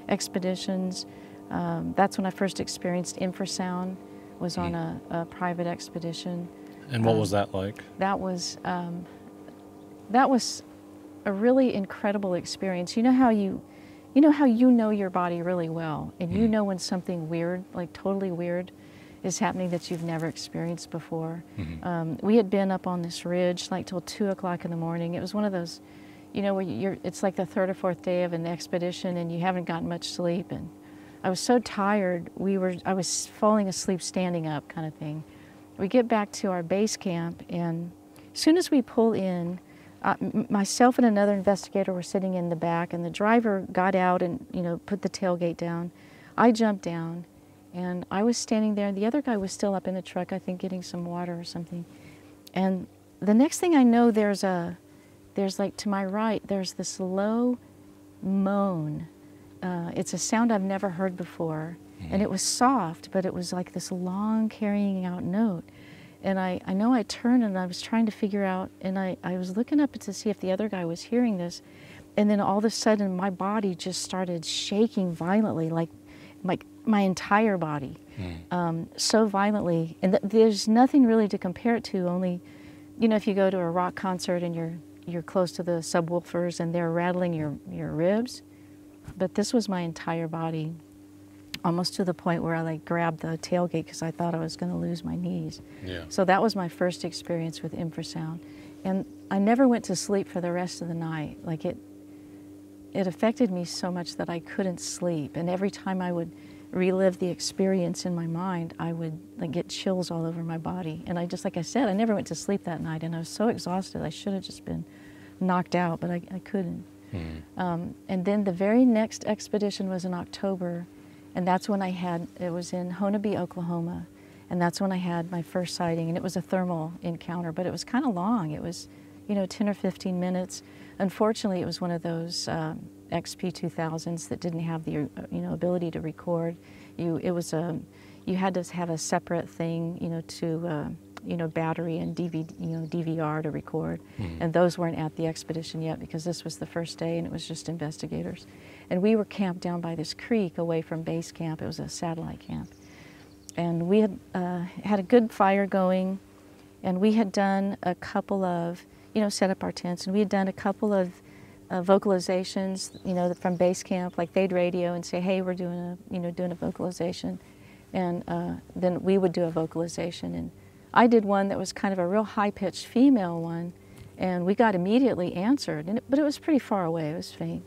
Speaker 4: expeditions. That's when I first experienced infrasound, was on a private expedition.
Speaker 5: And what was that like?
Speaker 4: That was a really incredible experience. You know how you know your body really well, and you know when something weird, like totally weird, is happening that you've never experienced before. We had been up on this ridge like till 2 o'clock in the morning. It was one of those, you know, where it's like the 3rd or 4th day of an expedition and you haven't gotten much sleep. And I was so tired, I was falling asleep standing up kind of thing. We get back to our base camp, and as soon as we pull in, myself and another investigator were sitting in the back, and the driver got out and, you know, put the tailgate down. I jumped down, and I was standing there, and the other guy was still up in the truck, I think getting some water or something. And the next thing I know, there's like to my right, there's this low moan. It's a sound I've never heard before, and it was soft, but it was like this long carrying out note. And I know I turned and I was trying to figure out, and I was looking up to see if the other guy was hearing this, and then all of a sudden my body just started shaking violently, like my entire body, so violently. And there's nothing really to compare it to, only, you know, if you go to a rock concert and you're close to the subwoofers and they're rattling your ribs, but this was my entire body, almost to the point where I like grabbed the tailgate because I thought I was going to lose my knees.
Speaker 5: Yeah.
Speaker 4: So that was my first experience with infrasound. And I never went to sleep for the rest of the night. Like it affected me so much that I couldn't sleep. And every time I would relive the experience in my mind, I would like get chills all over my body. And I just, like I said, I never went to sleep that night, and I was so exhausted. I should have just been knocked out, but I couldn't. And then the very next expedition was in October, and that's when it was in Honobia, Oklahoma, and that's when I had my first sighting, and it was a thermal encounter, but it was kind of long. It was, you know, 10 or 15 minutes. Unfortunately, it was one of those XP2000s that didn't have the, you know, ability to record. You had to have a separate thing, you know, to, you know, battery and DVR to record, and those weren't at the expedition yet because this was the first day and it was just investigators. And we were camped down by this creek away from base camp. It was a satellite camp. And we had had a good fire going, and we had done a couple of, you know, set up our tents, and we had done a couple of vocalizations, you know, from base camp. Like they'd radio and say, hey, we're doing a vocalization. And then we would do a vocalization. And I did one that was kind of a real high-pitched female one, and we got immediately answered, but it was pretty far away, it was faint.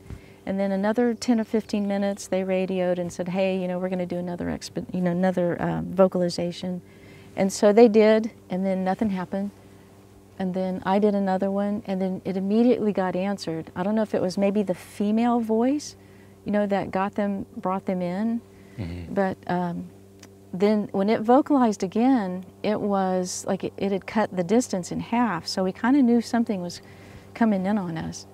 Speaker 4: And then another 10 or 15 minutes, they radioed and said, hey, you know, we're going to do another vocalization. And so they did, and then nothing happened. And then I did another one, and then it immediately got answered. I don't know if it was maybe the female voice, you know, that brought them in. But then when it vocalized again, it was like it had cut the distance in half, so we kind of knew something was coming in on us.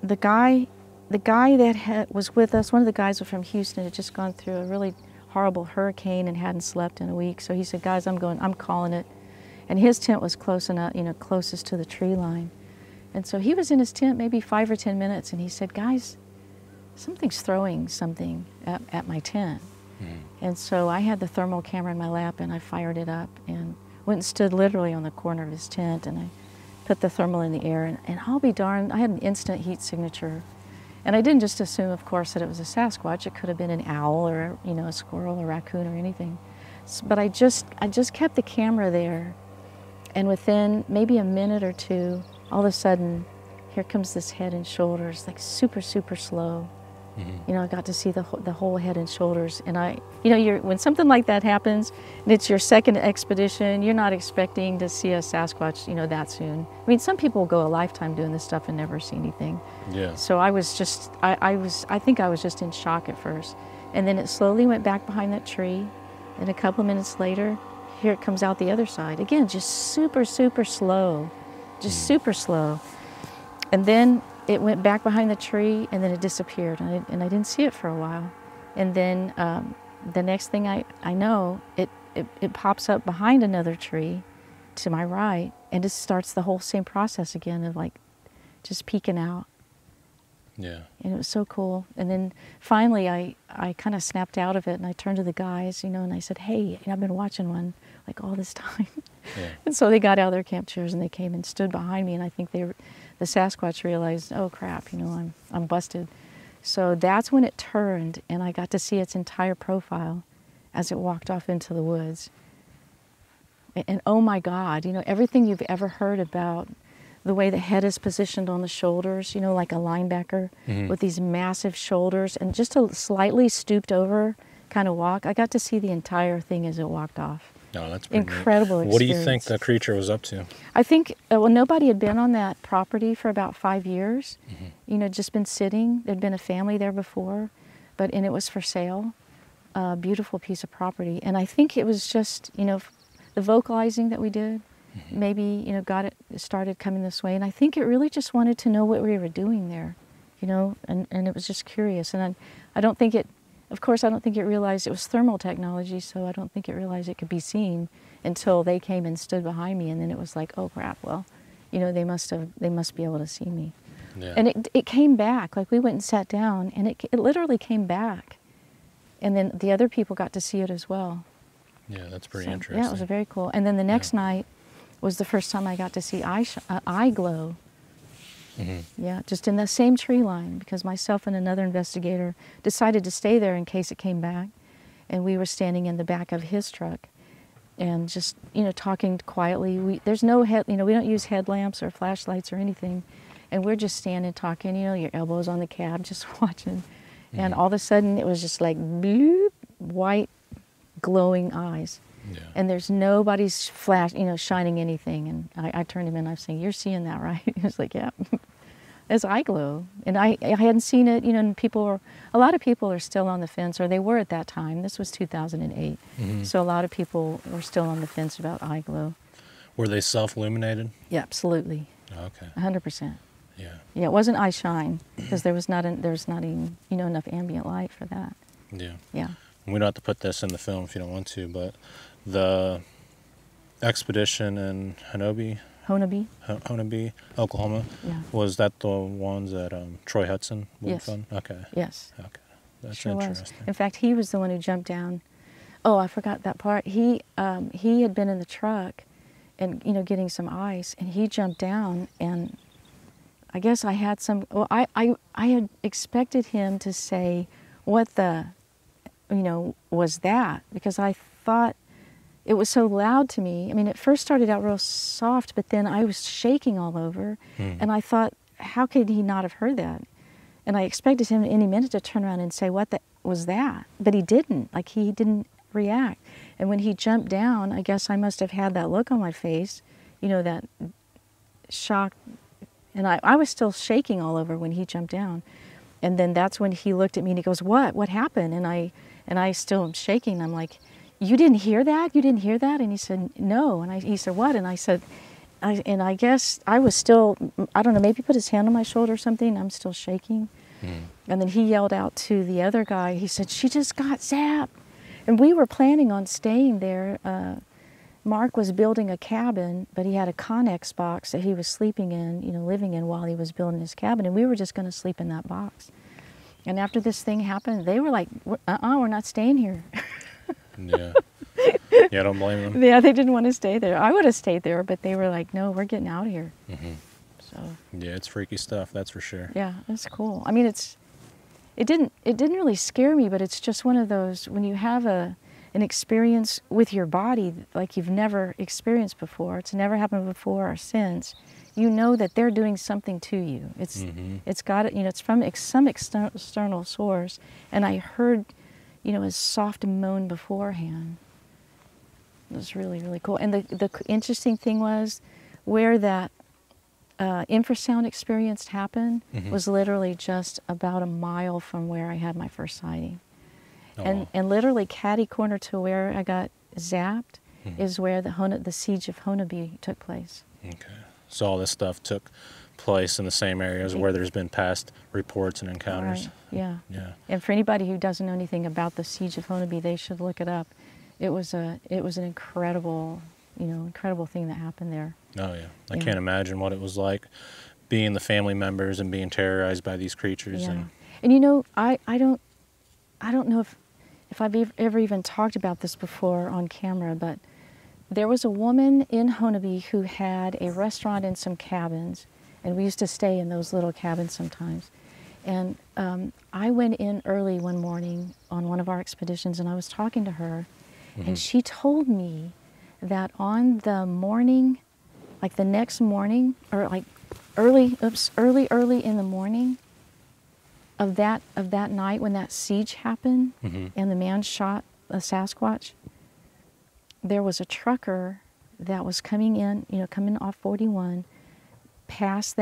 Speaker 4: The guy that was with us, one of the guys was from Houston, had just gone through a really horrible hurricane and hadn't slept in a week, so he said, guys, I'm calling it. And his tent was close enough, you know, closest to the tree line. And so he was in his tent maybe 5 or 10 minutes, and he said, guys, something's throwing something at my tent. And so I had the thermal camera in my lap, and I fired it up and went and stood literally on the corner of his tent, and I put the thermal in the air, and I'll be darned, I had an instant heat signature. And I didn't just assume, of course, that it was a Sasquatch. It could have been an owl or, you know, a squirrel or raccoon or anything. But I just kept the camera there, and within maybe a minute or two, all of a sudden, here comes this head and shoulders, like super, super slow. You know, I got to see the whole head and shoulders, and you know, when something like that happens, and it's your second expedition, you're not expecting to see a Sasquatch, you know, that soon. I mean, some people go a lifetime doing this stuff and never see anything.
Speaker 5: Yeah.
Speaker 4: So I was just, I think I was just in shock at first, and then it slowly went back behind that tree, and a couple of minutes later, here it comes out the other side. Again, just super, super slow, just super slow. And then it went back behind the tree, and then it disappeared, and I didn't see it for a while. And then the next thing I know, it pops up behind another tree to my right, and it starts the whole same process again of like just peeking out.
Speaker 5: Yeah.
Speaker 4: And it was so cool. And then finally I kind of snapped out of it, and I turned to the guys, you know, and I said, hey, I've been watching one like all this time.
Speaker 5: Yeah.
Speaker 4: And so they got out of their camp chairs and they came and stood behind me, and I think the Sasquatch realized, oh crap, you know, I'm busted. So that's when it turned, and I got to see its entire profile as it walked off into the woods. And oh my God, you know, everything you've ever heard about the way the head is positioned on the shoulders, you know, like a linebacker with these massive shoulders and just a slightly stooped over kind of walk. I got to see the entire thing as it walked off.
Speaker 5: No, that's pretty
Speaker 4: incredible
Speaker 5: neat.
Speaker 4: experience.
Speaker 5: What do you think the creature was up to?
Speaker 4: I think, well, nobody had been on that property for about 5 years. You know, just been sitting. There'd been a family there before, and it was for sale. A beautiful piece of property. And I think it was just, you know, the vocalizing that we did, maybe, you know, got it started coming this way. And I think it really just wanted to know what we were doing there, you know, and it was just curious. And I don't think it, of course, I don't think it realized it was thermal technology, so I don't think it realized it could be seen until they came and stood behind me, and then it was like, oh crap, well, you know, they must be able to see me.
Speaker 5: Yeah.
Speaker 4: And it came back, like we went and sat down, and it literally came back. And then the other people got to see it as well.
Speaker 5: Yeah, that's pretty interesting.
Speaker 4: Yeah, it was very cool. And then the next night was the first time I got to see eye glow. Yeah, just in the same tree line, because myself and another investigator decided to stay there in case it came back. And we were standing in the back of his truck and just, you know, talking quietly. There's no we don't use headlamps or flashlights or anything. And we're just standing talking, you know, your elbows on the cab, just watching. And all of a sudden it was just like bloop, white glowing eyes.
Speaker 5: Yeah.
Speaker 4: And there's nobody's shining anything. And I turned him in, I was saying, you're seeing that, right? He was like, yeah, it's eye glow. And I hadn't seen it, you know, and a lot of people are still on the fence, or they were at that time. This was 2008. So a lot of people were still on the fence about eye glow.
Speaker 5: Were they self-illuminated?
Speaker 4: Yeah, absolutely.
Speaker 5: Okay.
Speaker 4: 100%.
Speaker 5: Yeah.
Speaker 4: Yeah, it wasn't eye shine, because there's not even, you know, enough ambient light for that.
Speaker 5: Yeah.
Speaker 4: Yeah.
Speaker 5: We don't have to put this in the film if you don't want to, but the expedition in Honobie, Oklahoma, was that the ones that Troy Hudson worked on? Okay.
Speaker 4: Yes.
Speaker 5: Okay. That's
Speaker 4: sure
Speaker 5: interesting.
Speaker 4: Was. In fact, he was the one who jumped down. Oh, I forgot that part. He had been in the truck and, you know, getting some ice, and he jumped down, and I guess I had some, well, I had expected him to say, what the, you know, was that? Because I thought it was so loud to me. I mean, it first started out real soft, but then I was shaking all over, and I thought, how could he not have heard that? And I expected him any minute to turn around and say, what was that? But he didn't. Like, he didn't react. And when he jumped down, I guess I must have had that look on my face, you know, that shock. And I was still shaking all over when he jumped down. And then that's when he looked at me and he goes, what? What happened? And I still am shaking. I'm like, you didn't hear that? You didn't hear that? And he said, no. And he said, what? And I said, and I guess I was still, I don't know, maybe put his hand on my shoulder or something. I'm still shaking. And then he yelled out to the other guy. He said, she just got zapped. And we were planning on staying there. Mark was building a cabin, but he had a Connex box that he was sleeping in, you know, living in while he was building his cabin. And we were just going to sleep in that box. And after this thing happened, they were like, we're not staying here.
Speaker 5: Yeah. Yeah, I don't blame them.
Speaker 4: Yeah, they didn't want to stay there. I would have stayed there, but they were like, no, we're getting out of here. So. Yeah,
Speaker 5: it's freaky stuff, that's for sure.
Speaker 4: Yeah, it's cool. I mean, it didn't really scare me, but it's just one of those, when you have an experience with your body like you've never experienced before, it's never happened before or since, you know that they're doing something to you. It's got, you know, it's from some external source, and I heard, you know, a soft moan beforehand. It was really, really cool. And the interesting thing was, where that infrasound experience happened was literally just about a mile from where I had my first sighting. And literally catty corner to where I got zapped is where the siege of Honobie took place.
Speaker 5: Okay. So all this stuff took place in the same areas where there's been past reports and encounters.
Speaker 4: Right. Yeah.
Speaker 5: Yeah.
Speaker 4: And for anybody who doesn't know anything about the siege of Honeby, they should look it up. It was an incredible, incredible thing that happened there.
Speaker 5: Oh yeah. I can't imagine what it was like being the family members and being terrorized by these creatures.
Speaker 4: Yeah. And I don't know if I've ever even talked about this before on camera, but there was a woman in Honeby who had a restaurant and some cabins, and we used to stay in those little cabins sometimes. And I went in early one morning on one of our expeditions, and I was talking to her, and she told me that on the morning, like the next morning, or like early in the morning of that night when that siege happened, and the man shot a Sasquatch, there was a trucker that was coming off 41, past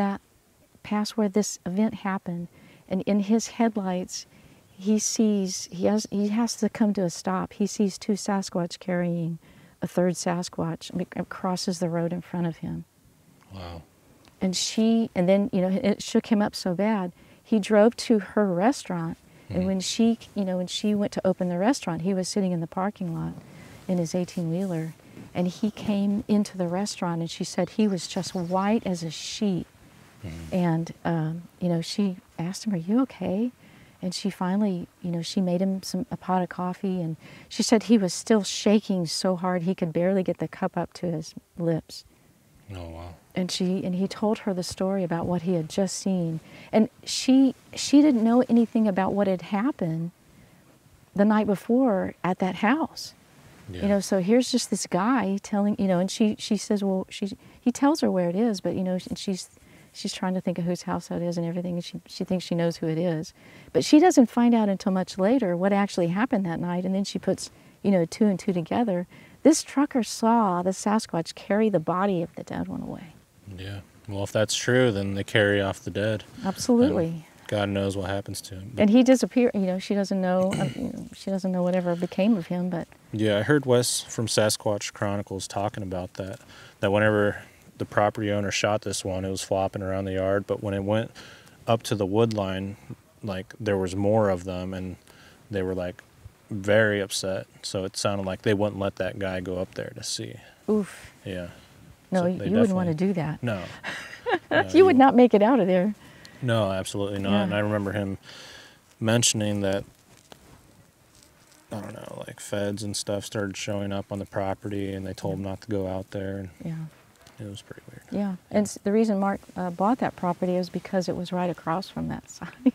Speaker 4: where this event happened, and in his headlights, he has to come to a stop. He sees two Sasquatch carrying a third Sasquatch. It crosses the road in front of him.
Speaker 5: Wow.
Speaker 4: And then it shook him up so bad. He drove to her restaurant, and when she went to open the restaurant, he was sitting in the parking lot in his 18-wheeler, and he came into the restaurant, and she said he was just white as a sheet. And she asked him, "Are you okay?" And she finally, she made him a pot of coffee, and she said he was still shaking so hard he could barely get the cup up to his lips.
Speaker 5: Oh wow.
Speaker 4: And he told her the story about what he had just seen, and she didn't know anything about what had happened the night before at that house.
Speaker 5: Yeah.
Speaker 4: So here's just this guy telling, and she says, well, he tells her where it is, but and she's trying to think of whose house that is and everything, and she thinks she knows who it is, but she doesn't find out until much later what actually happened that night, and then she puts two and two together. This trucker saw the Sasquatch carry the body of the dead one away.
Speaker 5: Yeah. Well, if that's true, then they carry off the dead.
Speaker 4: Absolutely.
Speaker 5: And God knows what happens to him.
Speaker 4: And he disappeared. She doesn't know. She doesn't know whatever became of him. But
Speaker 5: yeah, I heard Wes from Sasquatch Chronicles talking about that. That whenever the property owner shot this one, it was flopping around the yard. But when it went up to the wood line, like there was more of them, and they were like very upset. So it sounded like they wouldn't let that guy go up there to see.
Speaker 4: Oof.
Speaker 5: Yeah.
Speaker 4: No,
Speaker 5: So
Speaker 4: you wouldn't want to do that.
Speaker 5: No.
Speaker 4: You would not make it out of there.
Speaker 5: No, absolutely not.
Speaker 4: Yeah.
Speaker 5: And I remember him mentioning that, I don't know, like feds and stuff started showing up on the property, and they told him not to go out there. And
Speaker 4: Yeah.
Speaker 5: it was pretty weird.
Speaker 4: Yeah. And the reason Mark bought that property is because it was right across from that site.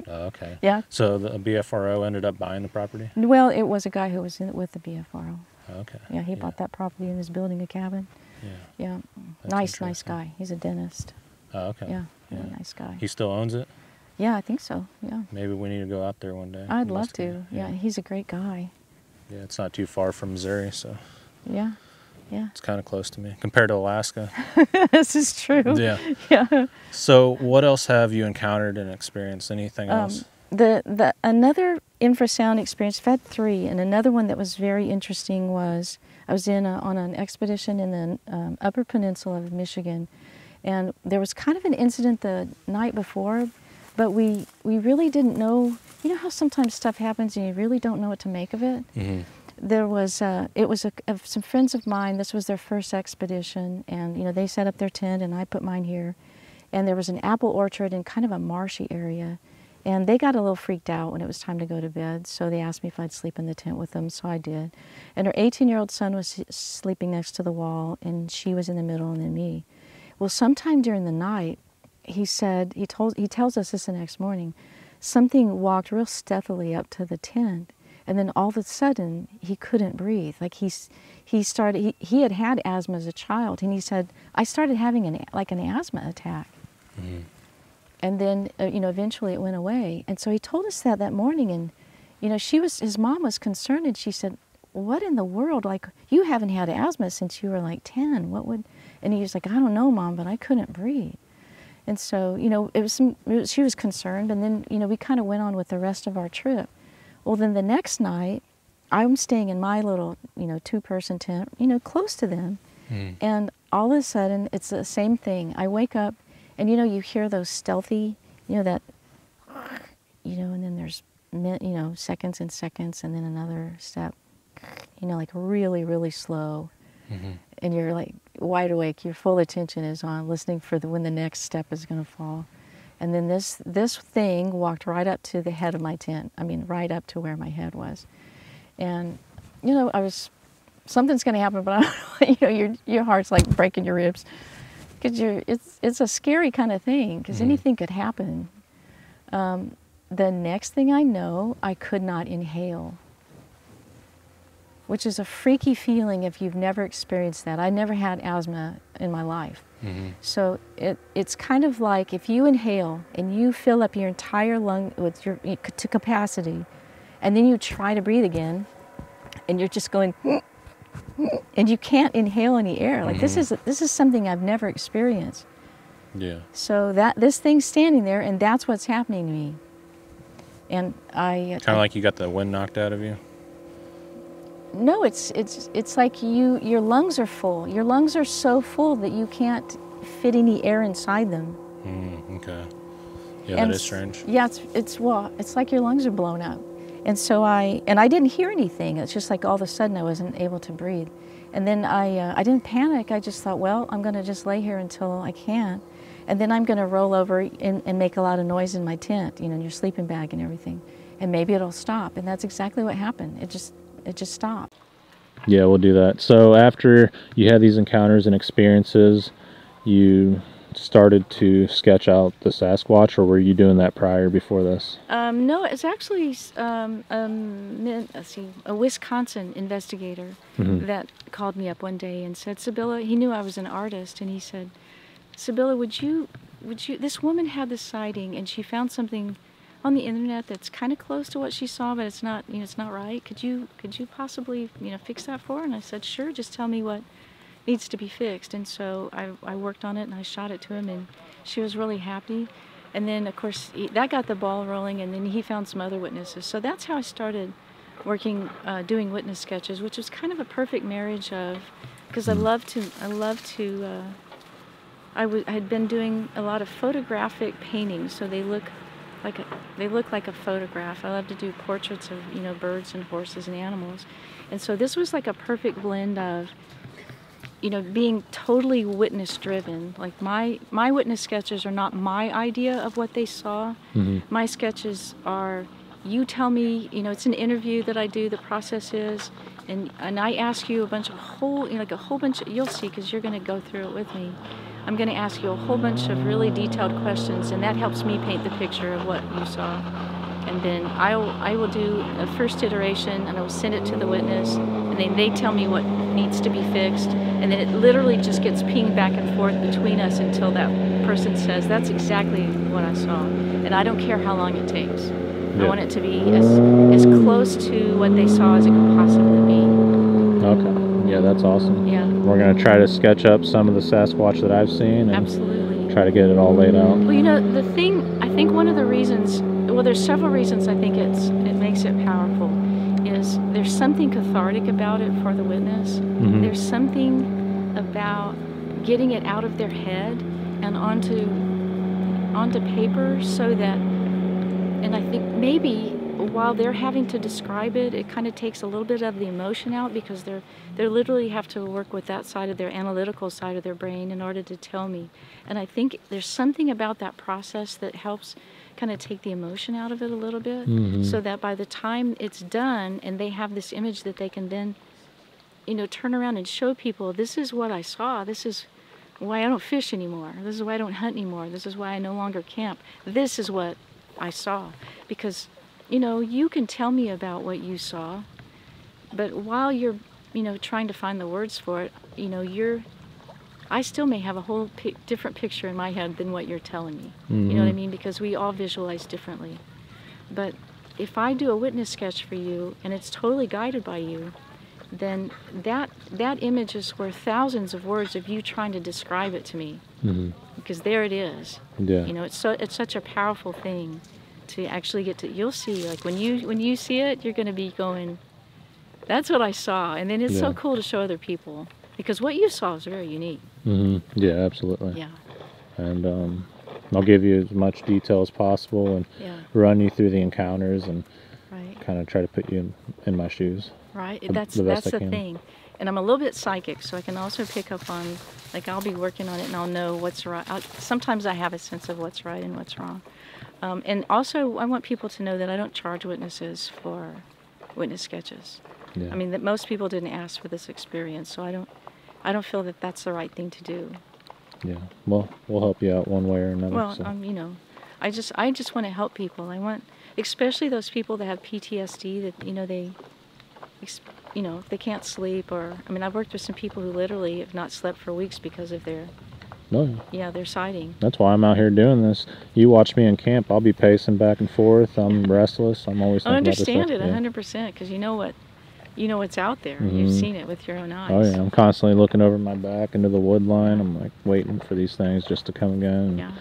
Speaker 5: Oh, okay.
Speaker 4: Yeah.
Speaker 5: So the BFRO ended up buying the property?
Speaker 4: Well, it was a guy who was with the BFRO.
Speaker 5: Oh, okay.
Speaker 4: Yeah, he bought that property and is building a cabin.
Speaker 5: Yeah.
Speaker 4: Yeah.
Speaker 5: That's
Speaker 4: Nice
Speaker 5: interesting.
Speaker 4: guy. He's a dentist.
Speaker 5: Oh, okay.
Speaker 4: Yeah. Really nice guy.
Speaker 5: He still owns it?
Speaker 4: Yeah, I think so. Yeah.
Speaker 5: Maybe we need to go out there one day.
Speaker 4: I'd love to.
Speaker 5: investigate.
Speaker 4: Yeah, he's a great guy.
Speaker 5: Yeah, it's not too far from Missouri, so
Speaker 4: Yeah. Yeah.
Speaker 5: it's kind of close to me compared to Alaska.
Speaker 4: This is true.
Speaker 5: Yeah.
Speaker 4: Yeah.
Speaker 5: So what else have you encountered and experienced? Anything else?
Speaker 4: Another infrasound experience, I've had 3, and another one that was very interesting was I was on an expedition in the Upper Peninsula of Michigan, and there was kind of an incident the night before, but we really didn't know. You know how sometimes stuff happens and you really don't know what to make of it?
Speaker 5: Mm-hmm.
Speaker 4: There was some friends of mine. This was their first expedition, and they set up their tent, and I put mine here, and there was an apple orchard in kind of a marshy area. And they got a little freaked out when it was time to go to bed, so they asked me if I'd sleep in the tent with them, so I did. And her 18-year-old son was sleeping next to the wall, and she was in the middle, and then me. Well, sometime during the night, he tells us this the next morning, something walked real stealthily up to the tent, and then all of a sudden, he couldn't breathe. Like he had asthma as a child, and he said, I started having an asthma attack. Mm-hmm. And then, eventually it went away. And so he told us that morning, and, his mom was concerned, and she said, what in the world? Like, you haven't had asthma since you were like 10. And he was like, I don't know, Mom, but I couldn't breathe. And so, she was concerned, and then, we kind of went on with the rest of our trip. Well, then the next night, I'm staying in my little, 2-person tent, close to them. Mm. And all of a sudden, it's the same thing. I wake up, And you know, you hear those stealthy, you know, that, you know, and then there's, you know, seconds and seconds, and then another step, you know, like really, really slow. And you're like wide awake, your full attention is on listening for when the next step is going to fall. And then this thing walked right up to the head of my tent. I mean, right up to where my head was. And, you know, something's going to happen, but I don't know, you know, your heart's like breaking your ribs. Because it's a scary kind of thing, because anything could happen. The next thing I know, I could not inhale, which is a freaky feeling if you've never experienced that. I never had asthma in my life. So it's kind of like if you inhale and you fill up your entire lung with to capacity, and then you try to breathe again, and you're just going, and you can't inhale any air. Like this is something I've never experienced.
Speaker 5: Yeah.
Speaker 4: So this thing's standing there, and that's what's happening to me. And kind
Speaker 5: of like you got the wind knocked out of you.
Speaker 4: No, it's like your lungs are full. Your lungs are so full that you can't fit any air inside them.
Speaker 5: Okay. Yeah, that is strange.
Speaker 4: Yeah, it's like your lungs are blown up. And so I didn't hear anything. It's just like all of a sudden I wasn't able to breathe. And then I didn't panic. I just thought, well, I'm going to just lay here until I can. And then I'm going to roll over and make a lot of noise in my tent, you know, in your sleeping bag and everything. And maybe it'll stop. And that's exactly what happened. It just stopped.
Speaker 5: Yeah, we'll do that. So after you had these encounters and experiences, you started to sketch out the Sasquatch, or were you doing that prior before this?
Speaker 4: No, it's actually a Wisconsin investigator that called me up one day and said, Sybilla, he knew I was an artist, and he said, Sybilla, would you, this woman had this sighting, and she found something on the internet that's kind of close to what she saw, but it's not, you know, it's not right. Could you possibly, you know, fix that for her? And I said, sure, just tell me what needs to be fixed. And so I worked on it, and I shot it to him, and she was really happy. And then, of course, that got the ball rolling, and then he found some other witnesses. So that's how I started working, doing witness sketches, which was kind of a perfect marriage of, because I had been doing a lot of photographic paintings, so they look like a photograph. I love to do portraits of, you know, birds and horses and animals. And so this was like a perfect blend of, you know, being totally witness driven. Like my witness sketches are not my idea of what they saw. My sketches are, you tell me, you know, it's an interview that I do, the process is, and I ask you a bunch of you'll see, because you're going to go through it with me. I'm going to ask you a whole bunch of really detailed questions, and that helps me paint the picture of what you saw. And then I will do a first iteration, and I will send it to the witness, and then they tell me what needs to be fixed, and then it literally just gets pinged back and forth between us until that person says, that's exactly what I saw. And I don't care how long it takes. Yeah. I want it to be as close to what they saw as it could possibly be.
Speaker 5: Okay. Yeah, that's awesome.
Speaker 4: Yeah.
Speaker 5: We're going to try to sketch up some of the Sasquatch that I've seen and
Speaker 4: absolutely
Speaker 5: try to get it all laid out.
Speaker 4: Well, you know, the thing, I think one of the reasons, well, there's several reasons I think it makes it powerful, is there's something cathartic about it for the witness. There's something about getting it out of their head and onto paper, so that, and I think maybe while they're having to describe it, it kind of takes a little bit of the emotion out, because they literally have to work with that side of their analytical side of their brain in order to tell me. And I think there's something about that process that helps kind of take the emotion out of it a little bit, so that by the time it's done and they have this image that they can then, you know, turn around and show people, this is what I saw, this is why I don't fish anymore, this is why I don't hunt anymore, this is why I no longer camp, this is what I saw. Because, you know, you can tell me about what you saw, but while you're, you know, trying to find the words for it, you know, I still may have a whole different picture in my head than what you're telling me. You know what I mean? Because we all visualize differently. But if I do a witness sketch for you and it's totally guided by you, then that image is worth thousands of words of you trying to describe it to me. Because there it is.
Speaker 5: Yeah.
Speaker 4: You know, it's such a powerful thing to actually get to. You'll see, like when you see it, you're going to be going, that's what I saw. And then it's so cool to show other people, because what you saw is very unique.
Speaker 5: Yeah, absolutely.
Speaker 4: Yeah.
Speaker 5: and I'll give you as much detail as possible and run you through the encounters and kind of try to put you in my shoes.
Speaker 4: Right, that's the thing. And I'm a little bit psychic, so I can also pick up on, like, I'll be working on it and I'll know what's right. Sometimes I have a sense of what's right and what's wrong. And also, I want people to know that I don't charge witnesses for witness sketches. I mean, that most people didn't ask for this experience, so I don't feel that that's the right thing to do.
Speaker 5: Yeah, well, we'll help you out one way or another.
Speaker 4: Well,
Speaker 5: so.
Speaker 4: you know, I just want to help people. I want, especially those people that have PTSD, that, you know, if they can't sleep, or, I mean, I've worked with some people who literally have not slept for weeks because of their their sighting.
Speaker 5: That's why I'm out here doing this. You watch me in camp, I'll be pacing back and forth. I'm restless. I'm always thinking about this stuff.
Speaker 4: I understand it 100%, because you know what's out there. You've seen it with your own eyes.
Speaker 5: Oh yeah, I'm constantly looking over my back into the wood line. I'm like waiting for these things just to come again and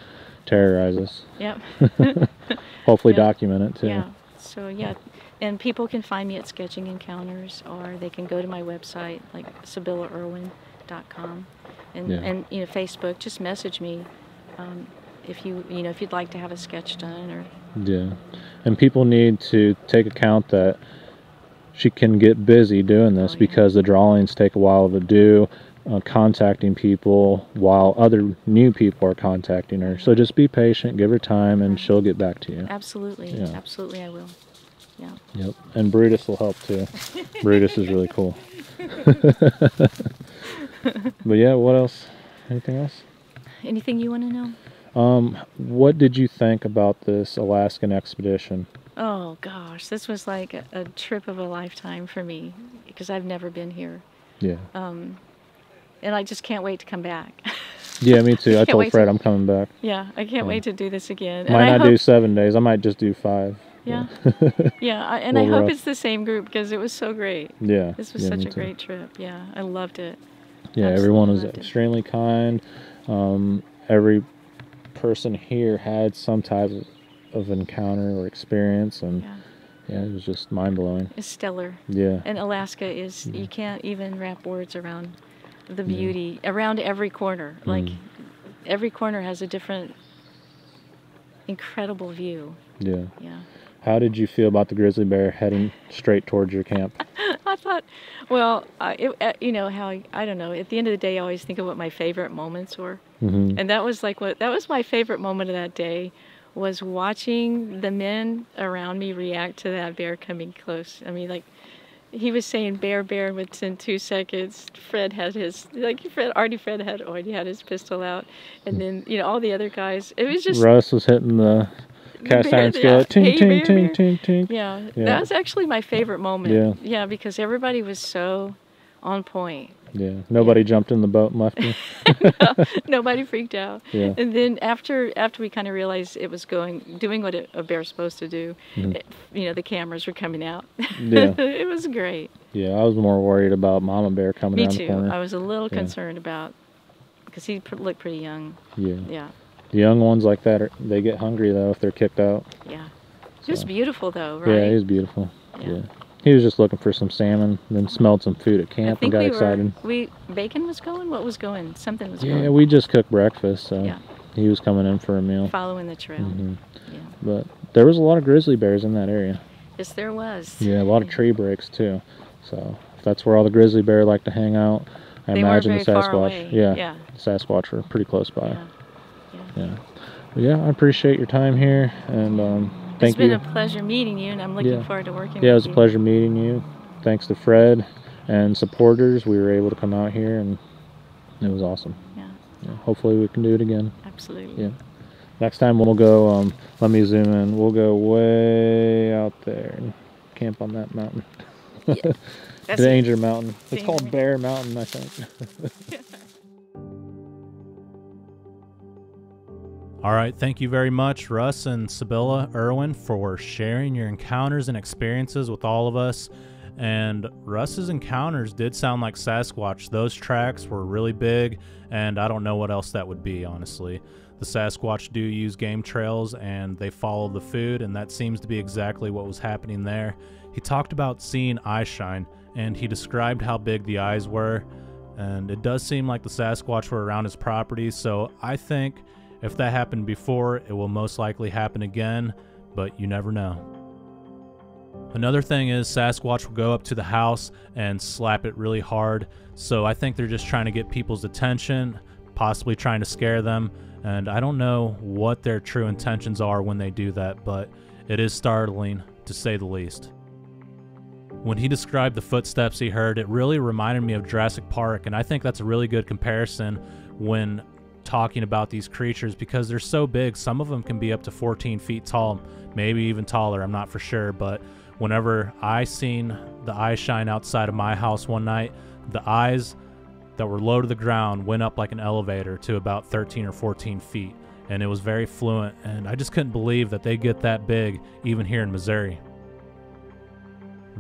Speaker 5: terrorize us.
Speaker 4: Yep.
Speaker 5: Hopefully document it too.
Speaker 4: Yeah. So and people can find me at Sketching Encounters, or they can go to my website, like SybillaIrwin.com, and you know, Facebook. Just message me if you'd like to have a sketch done, or
Speaker 5: and people need to take account that she can get busy doing this because the drawings take a while to do, contacting people while other new people are contacting her. So just be patient, give her time, and she'll get back to you.
Speaker 4: Absolutely, absolutely, I will. Yeah.
Speaker 5: Yep, and Brutus will help too. Brutus is really cool. But yeah, what else? Anything else?
Speaker 4: Anything you want to know?
Speaker 5: What did you think about this Alaskan expedition?
Speaker 4: Oh gosh, this was like a trip of a lifetime for me, because I've never been here. Yeah. And I just can't wait to come back.
Speaker 5: Yeah, me too. I told Fred I'm coming back.
Speaker 4: Yeah, I can't wait to do this again.
Speaker 5: Might not do 7 days. I might just do 5.
Speaker 4: Yeah. And I hope it's the same group, because it was so great.
Speaker 5: Yeah.
Speaker 4: This was such a great trip. Yeah, I loved it.
Speaker 5: Yeah, everyone was extremely kind. Every person here had some type of encounter or experience, and it was just mind-blowing.
Speaker 4: It's stellar.
Speaker 5: Yeah.
Speaker 4: And Alaska is, you can't even wrap words around the beauty around every corner. Like, every corner has a different incredible view. Yeah.
Speaker 5: How did you feel about the grizzly bear heading straight towards your camp?
Speaker 4: I thought, well, you know how, I don't know, at the end of the day I always think of what my favorite moments were. And that was my favorite moment of that day, was watching the men around me react to that bear coming close. I mean, like, he was saying bear, bear within 2 seconds. Fred had already had his pistol out, and then, you know, all the other guys. It was just,
Speaker 5: Russ was hitting the cast iron skillet. Ting, ting, ting, ting, ting.
Speaker 4: Yeah, that was actually my favorite moment. Yeah, because everybody was so on point.
Speaker 5: Yeah, nobody jumped in the boat and left you.
Speaker 4: No, nobody freaked out. Yeah. And then after we kind of realized it was doing what a bear's supposed to do, you know, the cameras were coming out. Yeah. It was great.
Speaker 5: Yeah, I was more worried about Mama Bear coming down the corner.
Speaker 4: Me too. I was a little concerned about, because he looked pretty young. Yeah.
Speaker 5: The young ones like that, they get hungry though if they're kicked out.
Speaker 4: Yeah. He was beautiful though, right?
Speaker 5: Yeah, he was beautiful. Yeah. He was just looking for some salmon, then smelled some food at camp and got excited.
Speaker 4: Bacon was going? What was going? Something was going.
Speaker 5: Yeah, we just cooked breakfast, so he was coming in for a meal.
Speaker 4: Following the trail. Yeah.
Speaker 5: But there was a lot of grizzly bears in that area.
Speaker 4: Yes, there was.
Speaker 5: Yeah, a lot of tree breaks too. So if that's where all the grizzly bear like to hang out, I imagine the Sasquatch. Yeah, the Sasquatch were pretty close by. Yeah. But yeah, I appreciate your time here, and thank you.
Speaker 4: It's been a pleasure meeting you, and I'm looking forward to working with you.
Speaker 5: Yeah, it was a pleasure meeting you. Thanks to Fred and supporters, we were able to come out here, and it was awesome. Yeah. Hopefully we can do it again.
Speaker 4: Absolutely.
Speaker 5: Yeah. Next time we'll go, let me zoom in, we'll go way out there and camp on that mountain. Yeah. Danger Mountain. It's called Bear Mountain, I think.
Speaker 1: All right, thank you very much, Russ and Sybilla Irwin, for sharing your encounters and experiences with all of us. And Russ's encounters did sound like Sasquatch. Those tracks were really big, and I don't know what else that would be, honestly. The Sasquatch do use game trails, and they follow the food, and that seems to be exactly what was happening there. He talked about seeing eye shine, and he described how big the eyes were, and it does seem like the Sasquatch were around his property, so I think If that happened before, it will most likely happen again, but you never know. Another thing is Sasquatch will go up to the house and slap it really hard, so I think they're just trying to get people's attention, possibly trying to scare them, and I don't know what their true intentions are when they do that, but it is startling, to say the least. When he described the footsteps he heard, it really reminded me of Jurassic Park, and I think that's a really good comparison when talking about these creatures because they're so big. Some of them can be up to 14 feet tall, maybe even taller, I'm not for sure, but whenever I seen the eye shine outside of my house one night, the eyes that were low to the ground went up like an elevator to about 13 or 14 feet, and it was very fluent, and I just couldn't believe that they get that big even here in Missouri.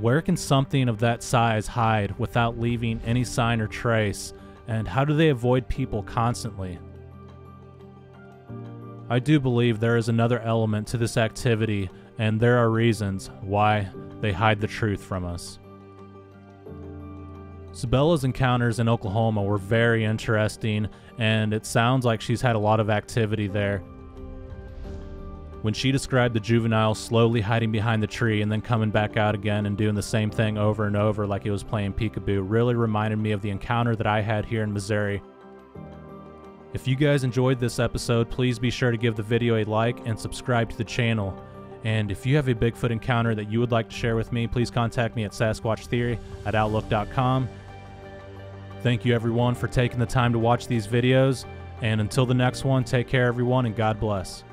Speaker 1: Where can something of that size hide without leaving any sign or trace, and how do they avoid people constantly? I do believe there is another element to this activity, and there are reasons why they hide the truth from us. Sybilla's encounters in Oklahoma were very interesting, and it sounds like she's had a lot of activity there. When she described the juvenile slowly hiding behind the tree and then coming back out again and doing the same thing over and over like it was playing peekaboo really reminded me of the encounter that I had here in Missouri. If you guys enjoyed this episode, please be sure to give the video a like and subscribe to the channel. And if you have a Bigfoot encounter that you would like to share with me, please contact me at sasquatchtheory@outlook.com. Thank you everyone for taking the time to watch these videos, and until the next one, take care everyone and God bless.